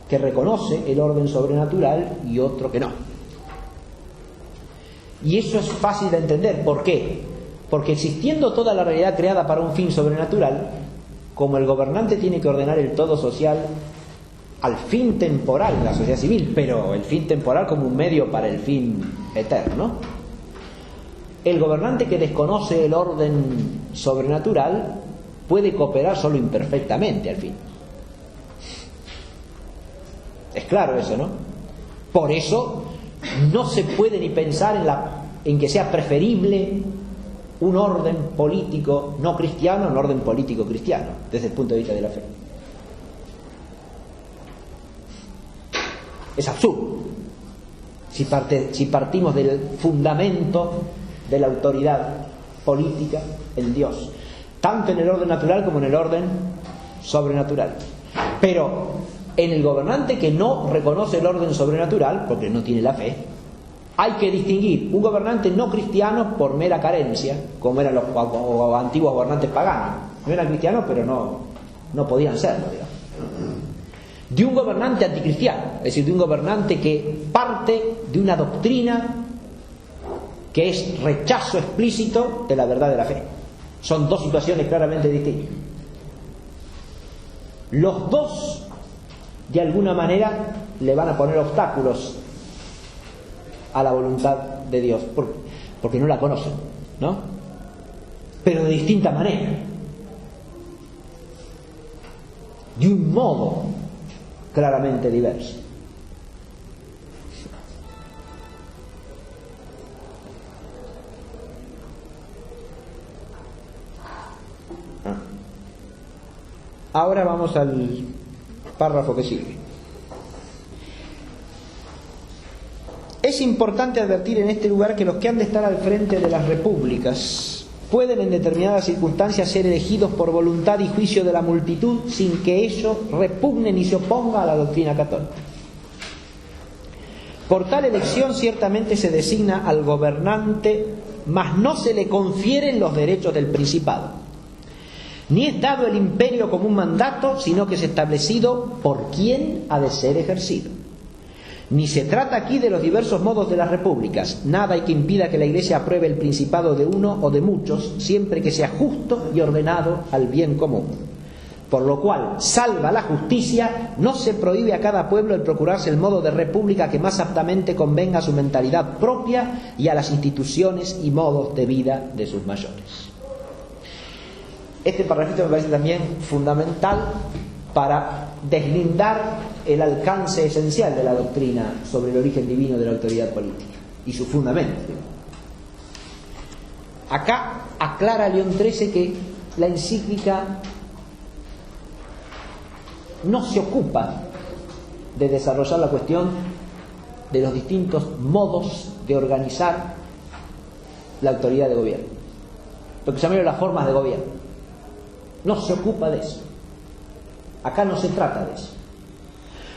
que reconoce el orden sobrenatural y otro que no. Y eso es fácil de entender. ¿Por qué? Porque existiendo toda la realidad creada para un fin sobrenatural, como el gobernante tiene que ordenar el todo social al fin temporal de la sociedad civil, pero el fin temporal como un medio para el fin eterno, el gobernante que desconoce el orden sobrenatural puede cooperar solo imperfectamente al fin. Es claro eso, ¿no? Por eso no se puede ni pensar en que sea preferible un orden político no cristiano a un orden político cristiano, desde el punto de vista de la fe. Es absurdo. Si partimos del fundamento de la autoridad política en Dios, tanto en el orden natural como en el orden sobrenatural. Pero en el gobernante que no reconoce el orden sobrenatural, porque no tiene la fe, hay que distinguir un gobernante no cristiano por mera carencia, como eran los antiguos gobernantes paganos. No eran cristianos, pero no podían serlo, digamos. De un gobernante anticristiano, es decir, de un gobernante que parte de una doctrina que es rechazo explícito de la verdad de la fe. Son dos situaciones claramente distintas. Los dos, de alguna manera, le van a poner obstáculos a la voluntad de Dios, porque no la conocen, ¿no? Pero de distinta manera, de un modo claramente diverso. Ahora vamos al párrafo que sigue. Es importante advertir en este lugar que los que han de estar al frente de las repúblicas pueden en determinadas circunstancias ser elegidos por voluntad y juicio de la multitud sin que ello repugne ni se oponga a la doctrina católica. Por tal elección ciertamente se designa al gobernante, mas no se le confieren los derechos del principado. Ni es dado el imperio como un mandato, sino que es establecido por quién ha de ser ejercido. Ni se trata aquí de los diversos modos de las repúblicas. Nada hay que impida que la Iglesia apruebe el principado de uno o de muchos, siempre que sea justo y ordenado al bien común. Por lo cual, salva la justicia, no se prohíbe a cada pueblo el procurarse el modo de república que más aptamente convenga a su mentalidad propia y a las instituciones y modos de vida de sus mayores. Este parrafito me parece también fundamental para deslindar el alcance esencial de la doctrina sobre el origen divino de la autoridad política y su fundamento. Acá aclara León XIII que la encíclica no se ocupa de desarrollar la cuestión de los distintos modos de organizar la autoridad de gobierno, lo que se llama las formas de gobierno. No se ocupa de eso. Acá no se trata de eso.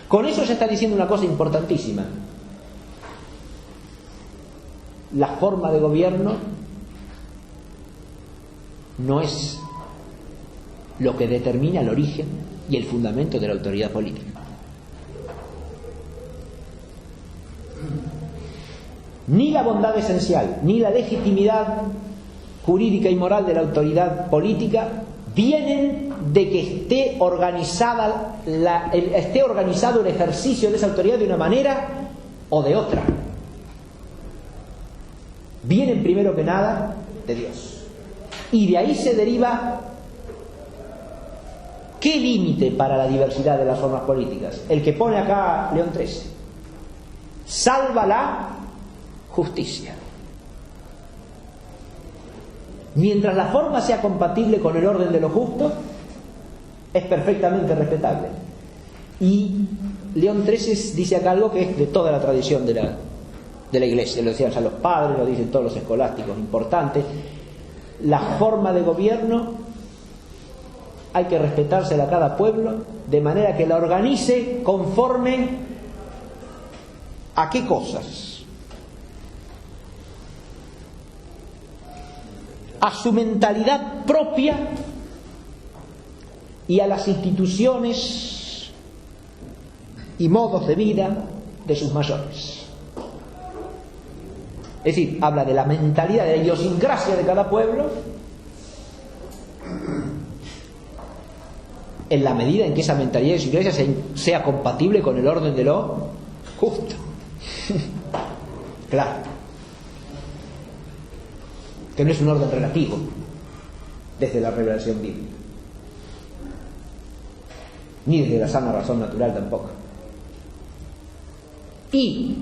Con eso se está diciendo una cosa importantísima. La forma de gobierno no es lo que determina el origen y el fundamento de la autoridad política. Ni la bondad esencial, ni la legitimidad jurídica y moral de la autoridad política vienen de que esté organizado el ejercicio de esa autoridad de una manera o de otra. Vienen primero que nada de Dios. Y de ahí se deriva ¿qué límite para la diversidad de las formas políticas? El que pone acá León XIII. Salva la justicia. Mientras la forma sea compatible con el orden de lo justo, es perfectamente respetable. Y León XIII dice acá algo que es de toda la tradición de la Iglesia. Lo decían ya los padres, lo dicen todos los escolásticos importantes. La forma de gobierno hay que respetársela a cada pueblo, de manera que la organice conforme a qué cosas. A su mentalidad propia y a las instituciones y modos de vida de sus mayores. Es decir, habla de la mentalidad, de la idiosincrasia de cada pueblo, en la medida en que esa mentalidad y idiosincrasia sea compatible con el orden de lo justo. Claro. Que no es un orden relativo desde la revelación bíblica, ni desde la sana razón natural tampoco. Y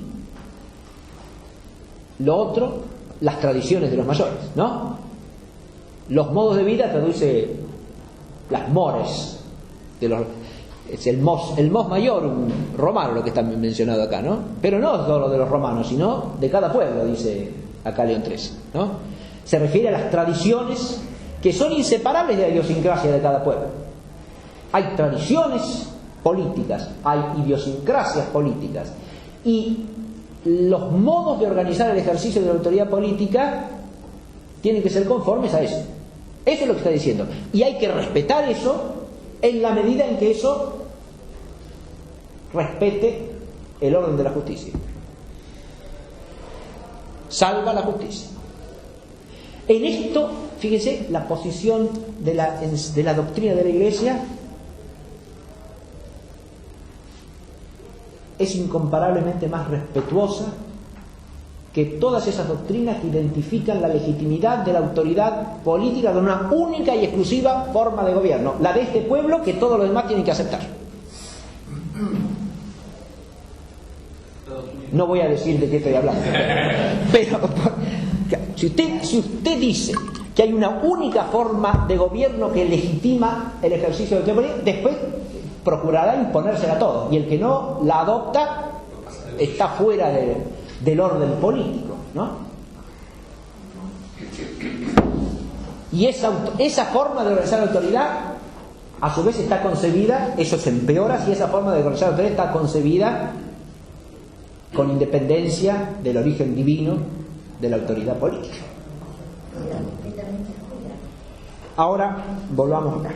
lo otro, las tradiciones de los mayores, ¿no? Los modos de vida traduce las mores de los... Es el mos mayor, un romano, lo que está mencionado acá, ¿no? Pero no solo de los romanos, sino de cada pueblo, dice acá León XIII, ¿no? Se refiere a las tradiciones que son inseparables de la idiosincrasia de cada pueblo. Hay tradiciones políticas, hay idiosincrasias políticas, y los modos de organizar el ejercicio de la autoridad política tienen que ser conformes a eso. Eso es lo que está diciendo. Y hay que respetar eso en la medida en que eso respete el orden de la justicia. Salva la justicia. En esto, fíjense, la posición de la doctrina de la Iglesia es incomparablemente más respetuosa que todas esas doctrinas que identifican la legitimidad de la autoridad política de una única y exclusiva forma de gobierno, la de este pueblo, que todos los demás tienen que aceptar. No voy a decir de qué estoy hablando, pero si usted dice que hay una única forma de gobierno que legitima el ejercicio de la autoridad política, después procurará imponérsela a todos, y el que no la adopta está fuera del orden político, ¿no? Y esa forma de organizar la autoridad a su vez está concebida, eso se empeora si esa forma de organizar la autoridad está concebida con independencia del origen divino de la autoridad política. Ahora volvamos acá.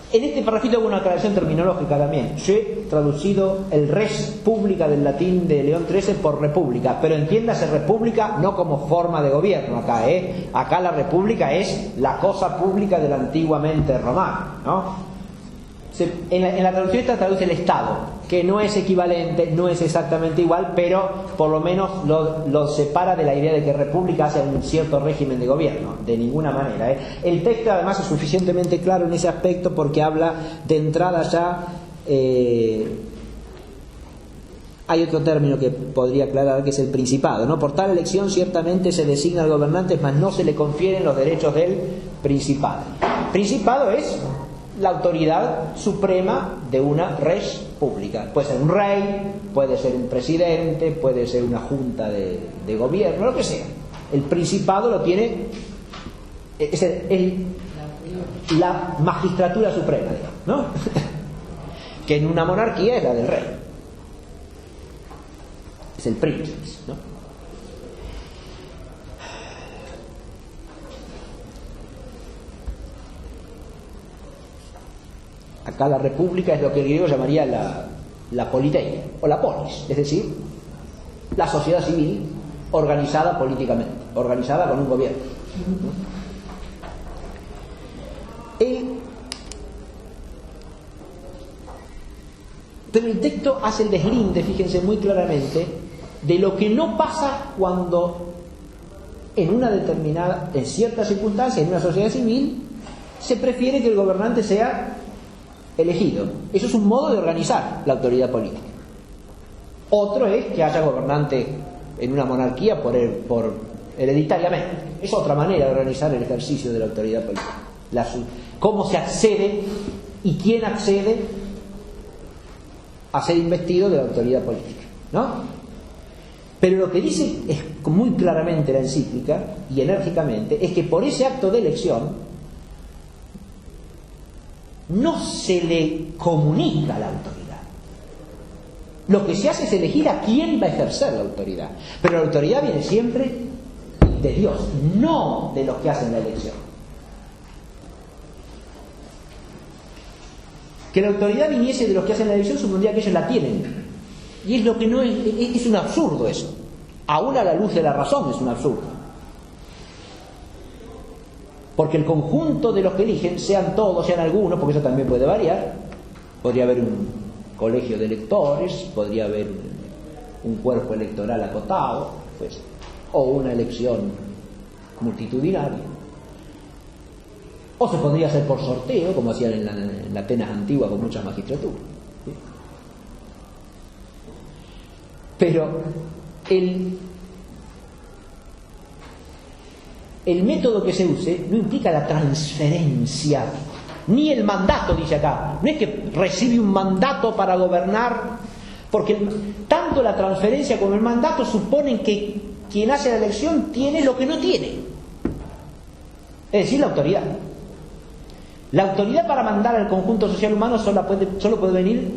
En este parrafito hago una aclaración terminológica también. Yo he traducido el res publica del latín de León XIII por república, pero entiéndase república no como forma de gobierno acá, Acá la república es la cosa pública del antiguamente romano, ¿no? En la traducción esta traduce el Estado, que no es equivalente, no es exactamente igual, pero por lo menos lo separa de la idea de que república hace un cierto régimen de gobierno, de ninguna manera. El texto además es suficientemente claro en ese aspecto porque habla de entrada ya. Hay otro término que podría aclarar, que es el principado, ¿no? Por tal elección ciertamente se designa al gobernante, mas no se le confieren los derechos del principado. Principado es la autoridad suprema de una res pública. Puede ser un rey, puede ser un presidente, puede ser una junta de gobierno, lo que sea. El principado lo tiene, es la magistratura suprema, digamos, ¿no? Que en una monarquía es la del rey. Es el príncipe, ¿no? Acá la república es lo que el griego llamaría la politeia o la polis, es decir, la sociedad civil organizada políticamente, organizada con un gobierno. Pero el texto hace el deslinde, fíjense muy claramente, de lo que no pasa cuando en ciertas circunstancias, en una sociedad civil, se prefiere que el gobernante sea elegido. Eso es un modo de organizar la autoridad política. Otro es que haya gobernante en una monarquía por hereditariamente. Es otra manera de organizar el ejercicio de la autoridad política. Cómo se accede y quién accede a ser investido de la autoridad política, ¿no? Pero lo que dice es muy claramente la encíclica y enérgicamente es que por ese acto de elección no se le comunica la autoridad. Lo que se hace es elegir a quién va a ejercer la autoridad. Pero la autoridad viene siempre de Dios, no de los que hacen la elección. Que la autoridad viniese de los que hacen la elección supondría que ellos la tienen. Y es lo que no es un absurdo eso. Aún a la luz de la razón es un absurdo. Porque el conjunto de los que eligen, sean todos, sean algunos, porque eso también puede variar, podría haber un colegio de electores, podría haber un cuerpo electoral acotado, pues, o una elección multitudinaria. O se podría hacer por sorteo, como hacían en la Atenas antigua con muchas magistraturas. ¿Sí? Pero el método que se use no implica la transferencia, ni el mandato, dice acá. No es que recibe un mandato para gobernar, porque tanto la transferencia como el mandato suponen que quien hace la elección tiene lo que no tiene, es decir, la autoridad. La autoridad para mandar al conjunto social humano solo puede venir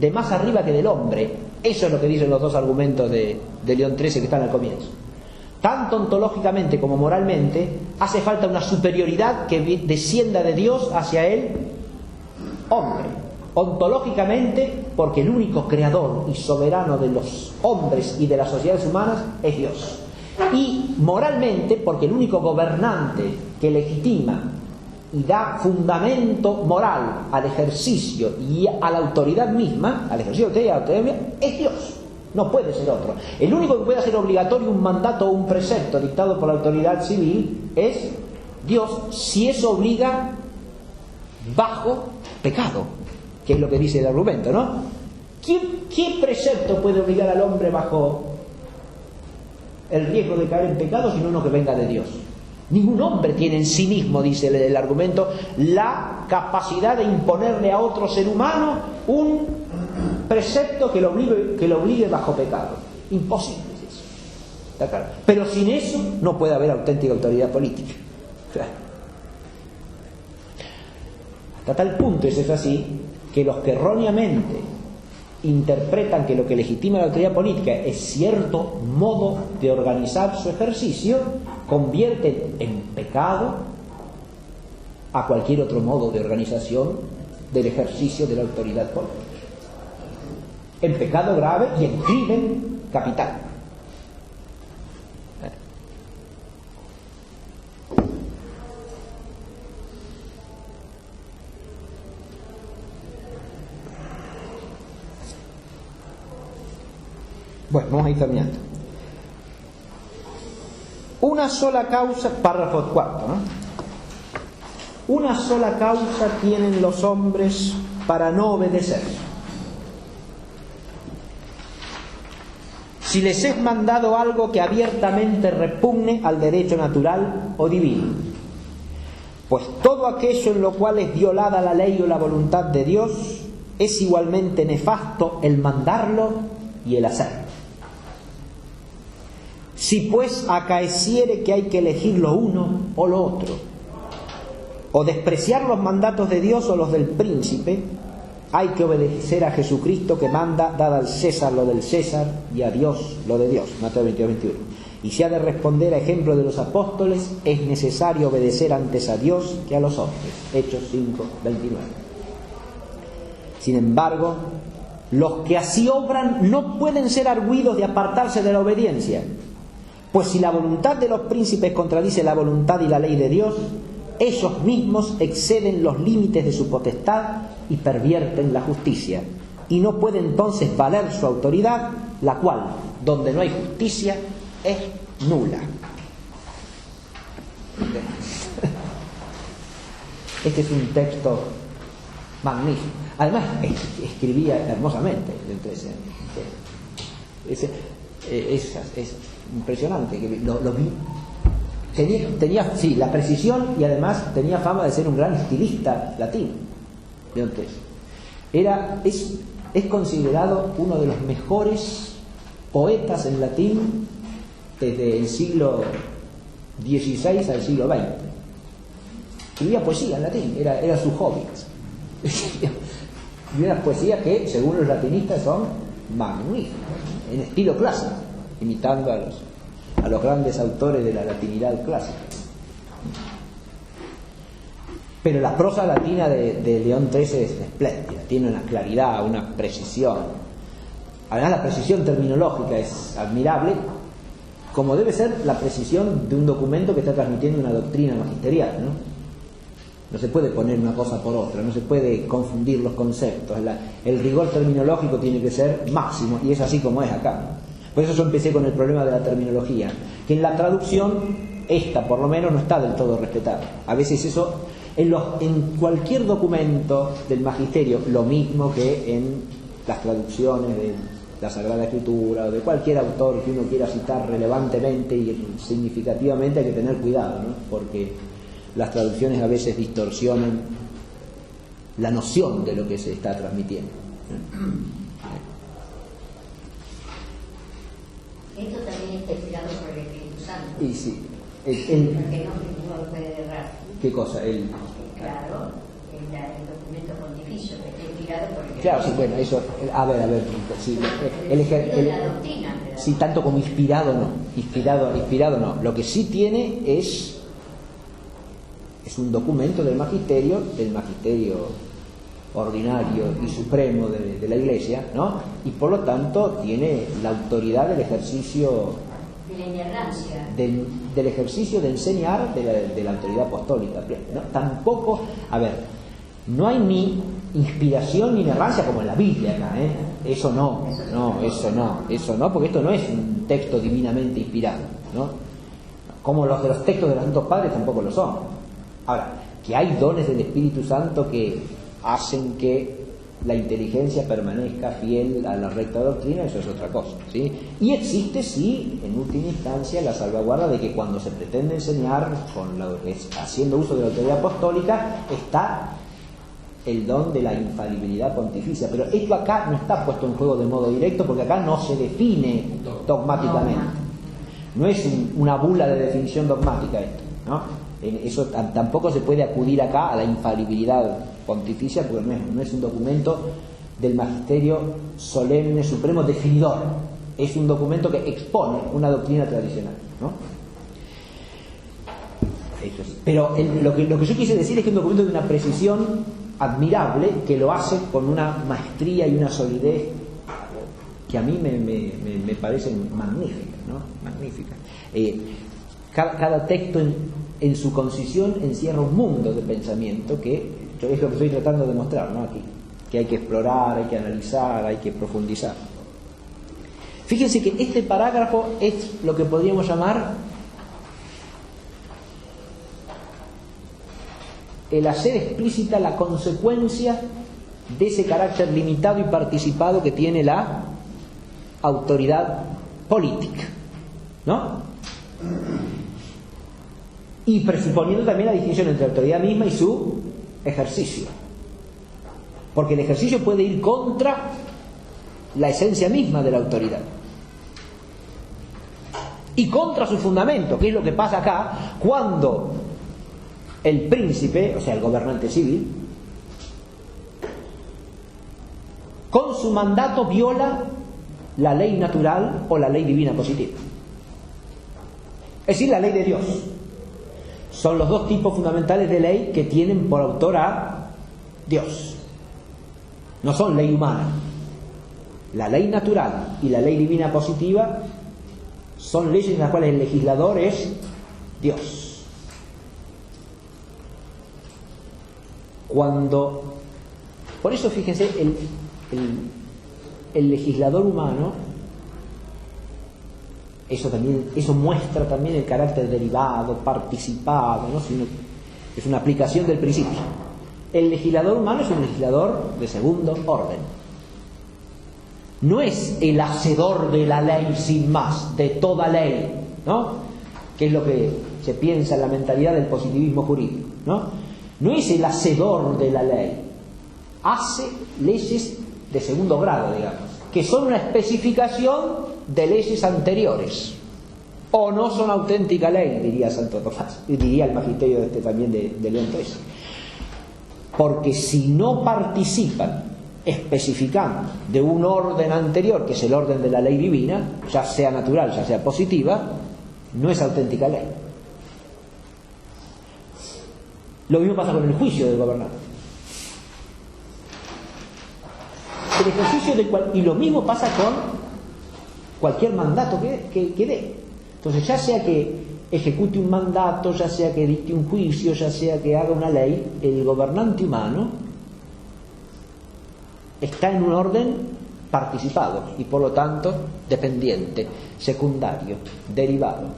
de más arriba que del hombre. Eso es lo que dicen los dos argumentos de León XIII que están al comienzo. Tanto ontológicamente como moralmente hace falta una superioridad que descienda de Dios hacia el hombre. Ontológicamente, porque el único creador y soberano de los hombres y de las sociedades humanas es Dios. Y moralmente, porque el único gobernante que legitima y da fundamento moral al ejercicio y a la autoridad misma, al ejercicio de la autoridad, es Dios. No puede ser otro. El único que puede hacer obligatorio un mandato o un precepto dictado por la autoridad civil es Dios, si eso obliga bajo pecado, que es lo que dice el argumento, ¿no? ¿Qué precepto puede obligar al hombre bajo el riesgo de caer en pecado sino uno que venga de Dios? Ningún hombre tiene en sí mismo, dice el argumento, la capacidad de imponerle a otro ser humano un precepto que lo obligue bajo pecado. Imposible es eso. ¿Está claro? Pero sin eso no puede haber auténtica autoridad política. Hasta tal punto es así que los que erróneamente interpretan que lo que legitima la autoridad política es cierto modo de organizar su ejercicio, convierten en pecado a cualquier otro modo de organización del ejercicio de la autoridad política. En pecado grave y en crimen capital. Bueno, vamos a ir terminando. Una sola causa, párrafo 4, ¿no? Una sola causa tienen los hombres para no obedecer. Si les es mandado algo que abiertamente repugne al derecho natural o divino, pues todo aquello en lo cual es violada la ley o la voluntad de Dios es igualmente nefasto el mandarlo y el hacerlo. Si pues acaeciere que hay que elegir lo uno o lo otro, o despreciar los mandatos de Dios o los del príncipe, hay que obedecer a Jesucristo que manda, dad al César lo del César y a Dios lo de Dios. Mateo 22-21. Y si ha de responder a ejemplo de los apóstoles, es necesario obedecer antes a Dios que a los hombres. Hechos 5-29. Sin embargo, los que así obran no pueden ser arguidos de apartarse de la obediencia, pues si la voluntad de los príncipes contradice la voluntad y la ley de Dios, ellos mismos exceden los límites de su potestad y pervierten la justicia, y no puede entonces valer su autoridad, la cual, donde no hay justicia, es nula. Este es un texto magnífico. Además, escribía hermosamente. Es impresionante. Lo vi. Tenía sí, la precisión y además tenía fama de ser un gran estilista latino. Es considerado uno de los mejores poetas en latín desde el siglo XVI al siglo XX. Escribía poesía en latín, era su hobby. Y unas poesías que, según los latinistas, son magníficas, en estilo clásico, imitando a los grandes autores de la latinidad clásica. Pero la prosa latina de León XIII es espléndida, tiene una claridad, una precisión. Además, la precisión terminológica es admirable, como debe ser la precisión de un documento que está transmitiendo una doctrina magisterial, ¿no? No se puede poner una cosa por otra, no se puede confundir los conceptos. El rigor terminológico tiene que ser máximo, y es así como es acá, ¿no? Por eso yo empecé con el problema de la terminología, que en la traducción, esta por lo menos no está del todo respetada. A veces eso, en cualquier documento del magisterio, lo mismo que en las traducciones de la Sagrada Escritura o de cualquier autor que uno quiera citar relevantemente y significativamente, hay que tener cuidado, ¿no? Porque las traducciones a veces distorsionan la noción de lo que se está transmitiendo. Esto también está inspirado por el Espíritu Santo. Y sí, Porque no lo puede errar. ¿qué cosa? Claro, el documento pontificio que está inspirado por el Espíritu Claro, sí, bueno, eso, a ver, sí, la doctrina. sí, tanto como inspirado no. Lo que sí tiene es un documento del magisterio ordinario y supremo de la Iglesia, ¿no? Y por lo tanto tiene la autoridad del ejercicio de la inerrancia, del ejercicio de enseñar de la autoridad apostólica, ¿no? Tampoco, a ver, no hay ni inspiración ni inerrancia como en la Biblia acá, ¿eh? Eso no, porque esto no es un texto divinamente inspirado, ¿no? Como los de los textos de los Santos Padres tampoco lo son. Ahora, que hay dones del Espíritu Santo que hacen que la inteligencia permanezca fiel a la recta doctrina, eso es otra cosa, ¿sí? Y existe, sí, en última instancia, la salvaguarda de que cuando se pretende enseñar haciendo uso de la autoridad apostólica, está el don de la infalibilidad pontificia. Pero esto acá no está puesto en juego de modo directo, porque acá no se define dogmáticamente. No es una bula de definición dogmática esto, ¿no? Eso tampoco se puede acudir acá a la infalibilidad pontificia, porque no es un documento del magisterio solemne, supremo, definidor. Es un documento que expone una doctrina tradicional, ¿no? Eso sí. Pero lo que yo quise decir es que es un documento de una precisión admirable, que lo hace con una maestría y una solidez que a mí me parecen magníficas, ¿no? Magníficas. Cada texto en su concisión encierra un mundo de pensamiento que es lo que estoy tratando de mostrar, ¿no? Aquí, que hay que explorar, hay que analizar, hay que profundizar. Fíjense que este parágrafo es lo que podríamos llamar el hacer explícita la consecuencia de ese carácter limitado y participado que tiene la autoridad política, ¿no? Y presuponiendo también la distinción entre la autoridad misma y su ejercicio, porque el ejercicio puede ir contra la esencia misma de la autoridad y contra su fundamento, que es lo que pasa acá cuando el príncipe, o sea el gobernante civil, con su mandato viola la ley natural o la ley divina positiva, es decir, la ley de Dios. Son los dos tipos fundamentales de ley que tienen por autor a Dios. No son ley humana. La ley natural y la ley divina positiva son leyes en las cuales el legislador es Dios. Por eso fíjense, el legislador humano, eso muestra también el carácter derivado, participado, ¿no? Es una aplicación del principio. El legislador humano es un legislador de segundo orden. No es el hacedor de la ley sin más, de toda ley, ¿no? Que es lo que se piensa en la mentalidad del positivismo jurídico, ¿no? No es el hacedor de la ley. Hace leyes de segundo grado, digamos, que son una especificación de leyes anteriores, o no son auténtica ley, diría Santo Tomás, y diría el magisterio también de León XIII. Porque si no participan especificando de un orden anterior, que es el orden de la ley divina, ya sea natural, ya sea positiva, no es auténtica ley. Lo mismo pasa con el juicio del gobernante. El ejercicio y lo mismo pasa con cualquier mandato que dé. Entonces, ya sea que ejecute un mandato, ya sea que dicte un juicio, ya sea que haga una ley, el gobernante humano está en un orden participado y por lo tanto dependiente, secundario, derivado.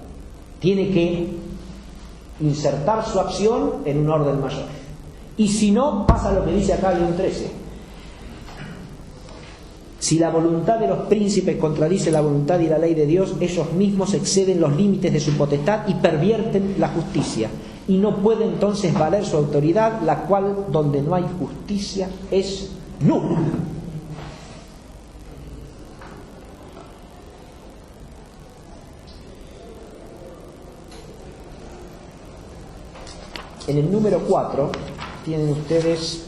Tiene que insertar su acción en un orden mayor. Y si no, pasa lo que dice acá León XIII. Si la voluntad de los príncipes contradice la voluntad y la ley de Dios, ellos mismos exceden los límites de su potestad y pervierten la justicia. Y no puede entonces valer su autoridad, la cual, donde no hay justicia, es nula. En el número 4 tienen ustedes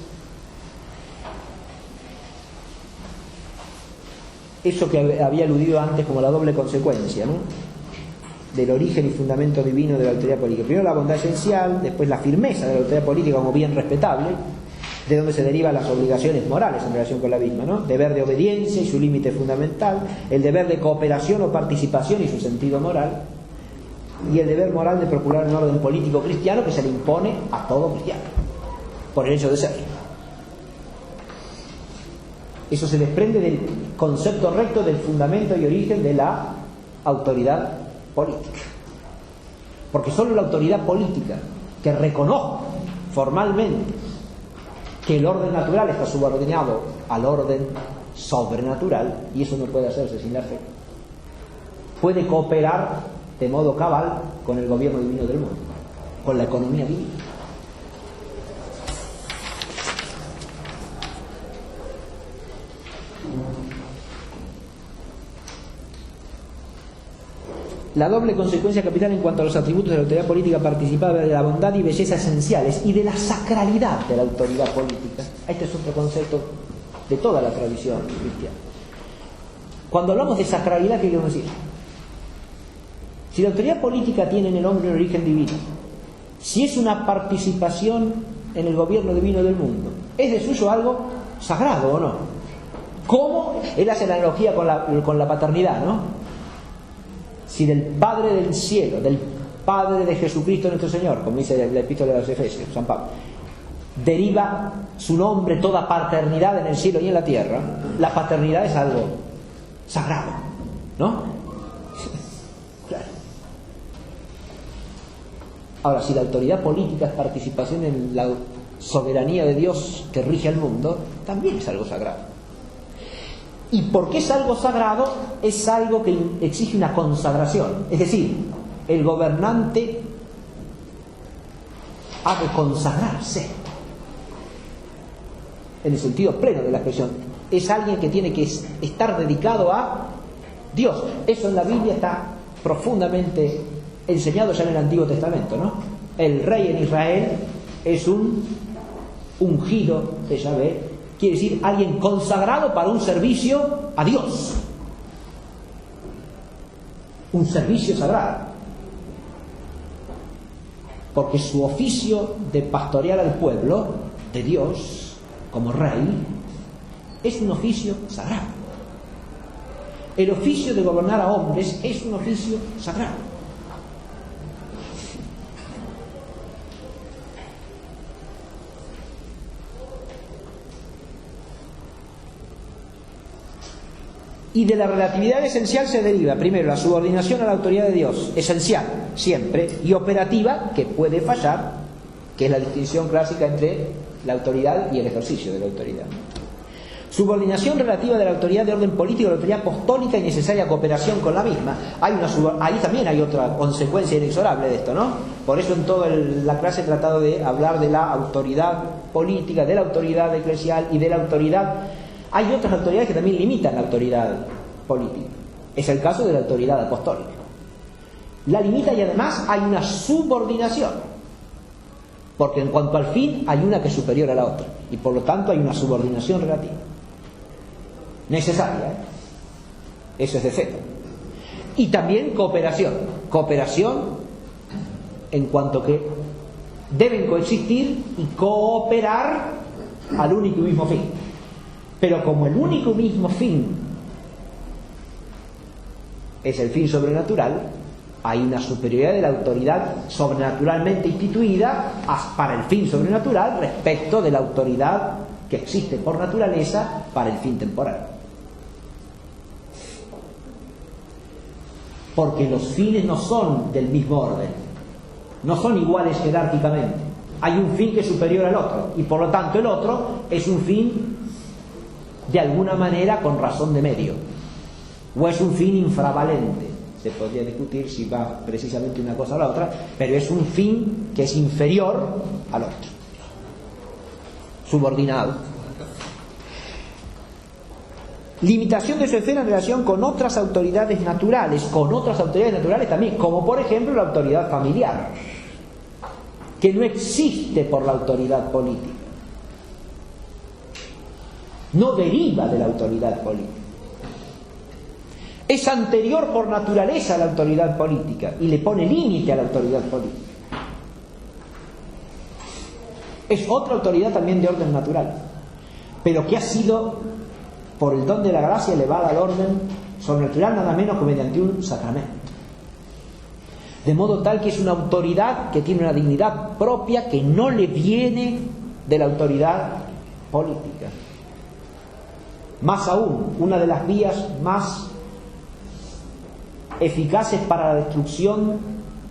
eso que había aludido antes como la doble consecuencia, ¿no?, del origen y fundamento divino de la autoridad política. Primero la bondad esencial, después la firmeza de la autoridad política como bien respetable, de donde se derivan las obligaciones morales en relación con la misma, ¿no? Deber de obediencia y su límite fundamental, el deber de cooperación o participación y su sentido moral, y el deber moral de procurar un orden político cristiano que se le impone a todo cristiano, por el hecho de ser. Eso se desprende del concepto recto del fundamento y origen de la autoridad política. Porque solo la autoridad política que reconozca formalmente que el orden natural está subordinado al orden sobrenatural, y eso no puede hacerse sin la fe, puede cooperar de modo cabal con el gobierno divino del mundo, con la economía divina. La doble consecuencia capital en cuanto a los atributos de la autoridad política participada de la bondad y belleza esenciales y de la sacralidad de la autoridad política. Este es otro concepto de toda la tradición cristiana. Cuando hablamos de sacralidad, ¿qué queremos decir? Si la autoridad política tiene en el hombre un origen divino, si es una participación en el gobierno divino del mundo, ¿es de suyo algo sagrado o no? ¿Cómo? Él hace la analogía con la paternidad, ¿no? Si del Padre del cielo, del Padre de Jesucristo nuestro Señor, como dice la epístola de los Efesios, San Pablo, deriva su nombre toda paternidad en el cielo y en la tierra, la paternidad es algo sagrado, ¿no? Claro. Ahora, si la autoridad política es participación en la soberanía de Dios que rige al mundo, también es algo sagrado. ¿Y por qué es algo sagrado? Es algo que exige una consagración. Es decir, el gobernante ha de consagrarse en el sentido pleno de la expresión. Es alguien que tiene que estar dedicado a Dios. Eso en la Biblia está profundamente enseñado ya en el Antiguo Testamento, ¿no? El rey en Israel es un ungido de Yahvé. Quiere decir alguien consagrado para un servicio a Dios, un servicio sagrado, porque su oficio de pastorear al pueblo de Dios como rey es un oficio sagrado. El oficio de gobernar a hombres es un oficio sagrado. Y de la relatividad esencial se deriva, primero, la subordinación a la autoridad de Dios, esencial, siempre, y operativa, que puede fallar, que es la distinción clásica entre la autoridad y el ejercicio de la autoridad. Subordinación relativa de la autoridad de orden político a la autoridad apostólica y necesaria cooperación con la misma. Ahí también hay otra consecuencia inexorable de esto, ¿no? Por eso en toda la clase he tratado de hablar de la autoridad política, de la autoridad eclesial y de la autoridad. Hay otras autoridades que también limitan la autoridad política. Es el caso de la autoridad apostólica. La limita y además hay una subordinación. Porque en cuanto al fin hay una que es superior a la otra. Y por lo tanto hay una subordinación relativa. Necesaria, ¿eh? Eso es de fe. Y también cooperación. Cooperación en cuanto que deben coexistir y cooperar al único y mismo fin. Pero como el único mismo fin es el fin sobrenatural, hay una superioridad de la autoridad sobrenaturalmente instituida para el fin sobrenatural respecto de la autoridad que existe por naturaleza para el fin temporal. Porque los fines no son del mismo orden, no son iguales jerárquicamente. Hay un fin que es superior al otro, y por lo tanto el otro es un fin de alguna manera con razón de medio, o es un fin infravalente. Se podría discutir si va precisamente una cosa a la otra, pero es un fin que es inferior al otro, subordinado. Limitación de su esfera en relación con otras autoridades naturales, también, como por ejemplo la autoridad familiar, que no existe por la autoridad política, no deriva de la autoridad política, es anterior por naturaleza a la autoridad política y le pone límite a la autoridad política. Es otra autoridad también de orden natural, pero que ha sido, por el don de la gracia, elevada al orden sobrenatural, nada menos que mediante un sacramento. De modo tal que es una autoridad que tiene una dignidad propia que no le viene de la autoridad política. Más aún, una de las vías más eficaces para la destrucción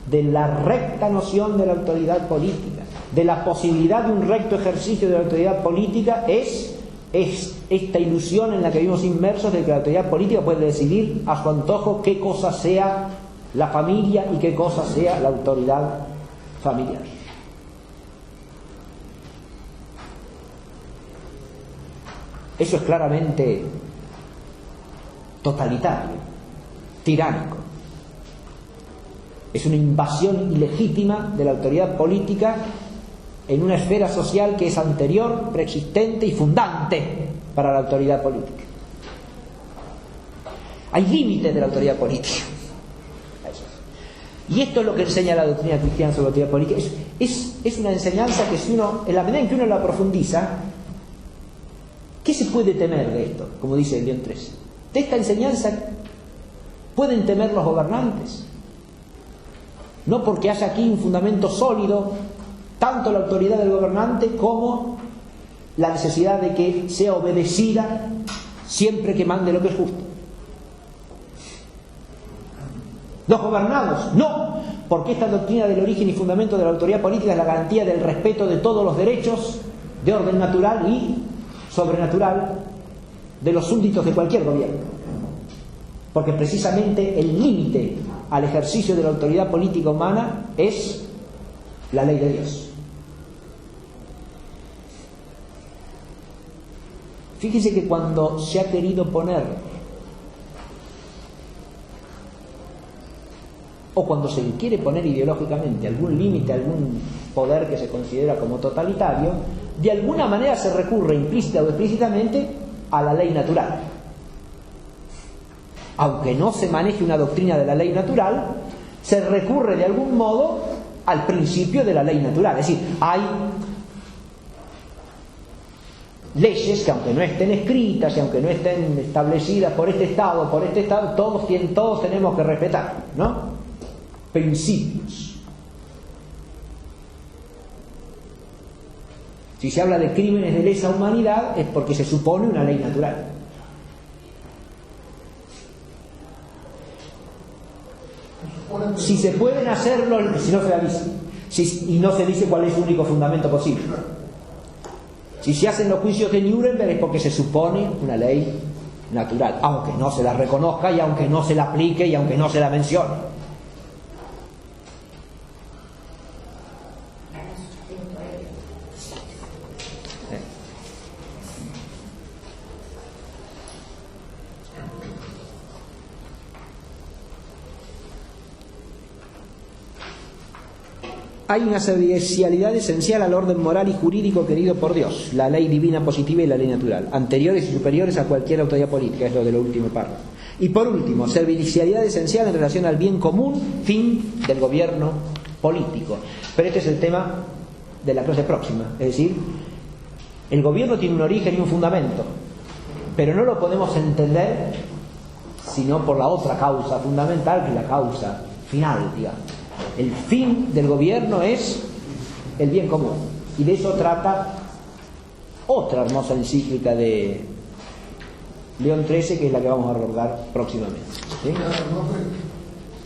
de la recta noción de la autoridad política, de la posibilidad de un recto ejercicio de la autoridad política, es esta ilusión en la que vivimos inmersos de que la autoridad política puede decidir a su antojo qué cosa sea la familia y qué cosa sea la autoridad familiar. Eso es claramente totalitario, tiránico. Es una invasión ilegítima de la autoridad política en una esfera social que es anterior, preexistente y fundante para la autoridad política. Hay límites de la autoridad política. Y esto es lo que enseña la doctrina cristiana sobre la autoridad política. Es una enseñanza que, si uno, en la medida en que uno la profundiza, ¿qué se puede temer de esto? Como dice León XIII. De esta enseñanza pueden temer los gobernantes, no porque haya aquí un fundamento sólido, tanto la autoridad del gobernante como la necesidad de que sea obedecida siempre que mande lo que es justo. Los gobernados, no, porque esta doctrina del origen y fundamento de la autoridad política es la garantía del respeto de todos los derechos de orden natural y sobrenatural de los súbditos de cualquier gobierno, porque precisamente el límite al ejercicio de la autoridad política humana es la ley de Dios. Fíjese que cuando se ha querido poner, o cuando se quiere poner ideológicamente algún límite, algún poder que se considera como totalitario, de alguna manera se recurre implícita o explícitamente a la ley natural. Aunque no se maneje una doctrina de la ley natural, se recurre de algún modo al principio de la ley natural. Es decir, hay leyes que, aunque no estén escritas y aunque no estén establecidas por este Estado, todos tenemos que respetar, ¿no? Principios. Si se habla de crímenes de lesa humanidad es porque se supone una ley natural. Si se pueden hacerlo, si no se la dice, y no se dice cuál es el único fundamento posible. Si se hacen los juicios de Nuremberg es porque se supone una ley natural, aunque no se la reconozca y aunque no se la aplique y aunque no se la mencione. Hay una servicialidad esencial al orden moral y jurídico querido por Dios, la ley divina positiva y la ley natural, anteriores y superiores a cualquier autoridad política, es lo de lo último párrafo. Y por último, servicialidad esencial en relación al bien común, fin del gobierno político. Pero este es el tema de la clase próxima, es decir, el gobierno tiene un origen y un fundamento, pero no lo podemos entender sino por la otra causa fundamental, que es la causa final, digamos. El fin del gobierno es el bien común, y de eso trata otra hermosa encíclica de León XIII, que es la que vamos a abordar próximamente. ¿Sí?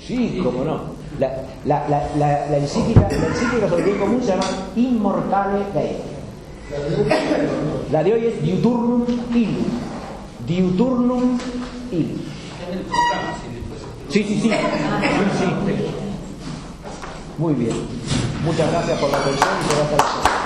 Sí, cómo no. La encíclica sobre el bien común se llama Immortale Dei. La de hoy es Diuturnum Illum. Diuturnum Illum. Sí. Muy bien. Muchas gracias por la atención y se va a estar...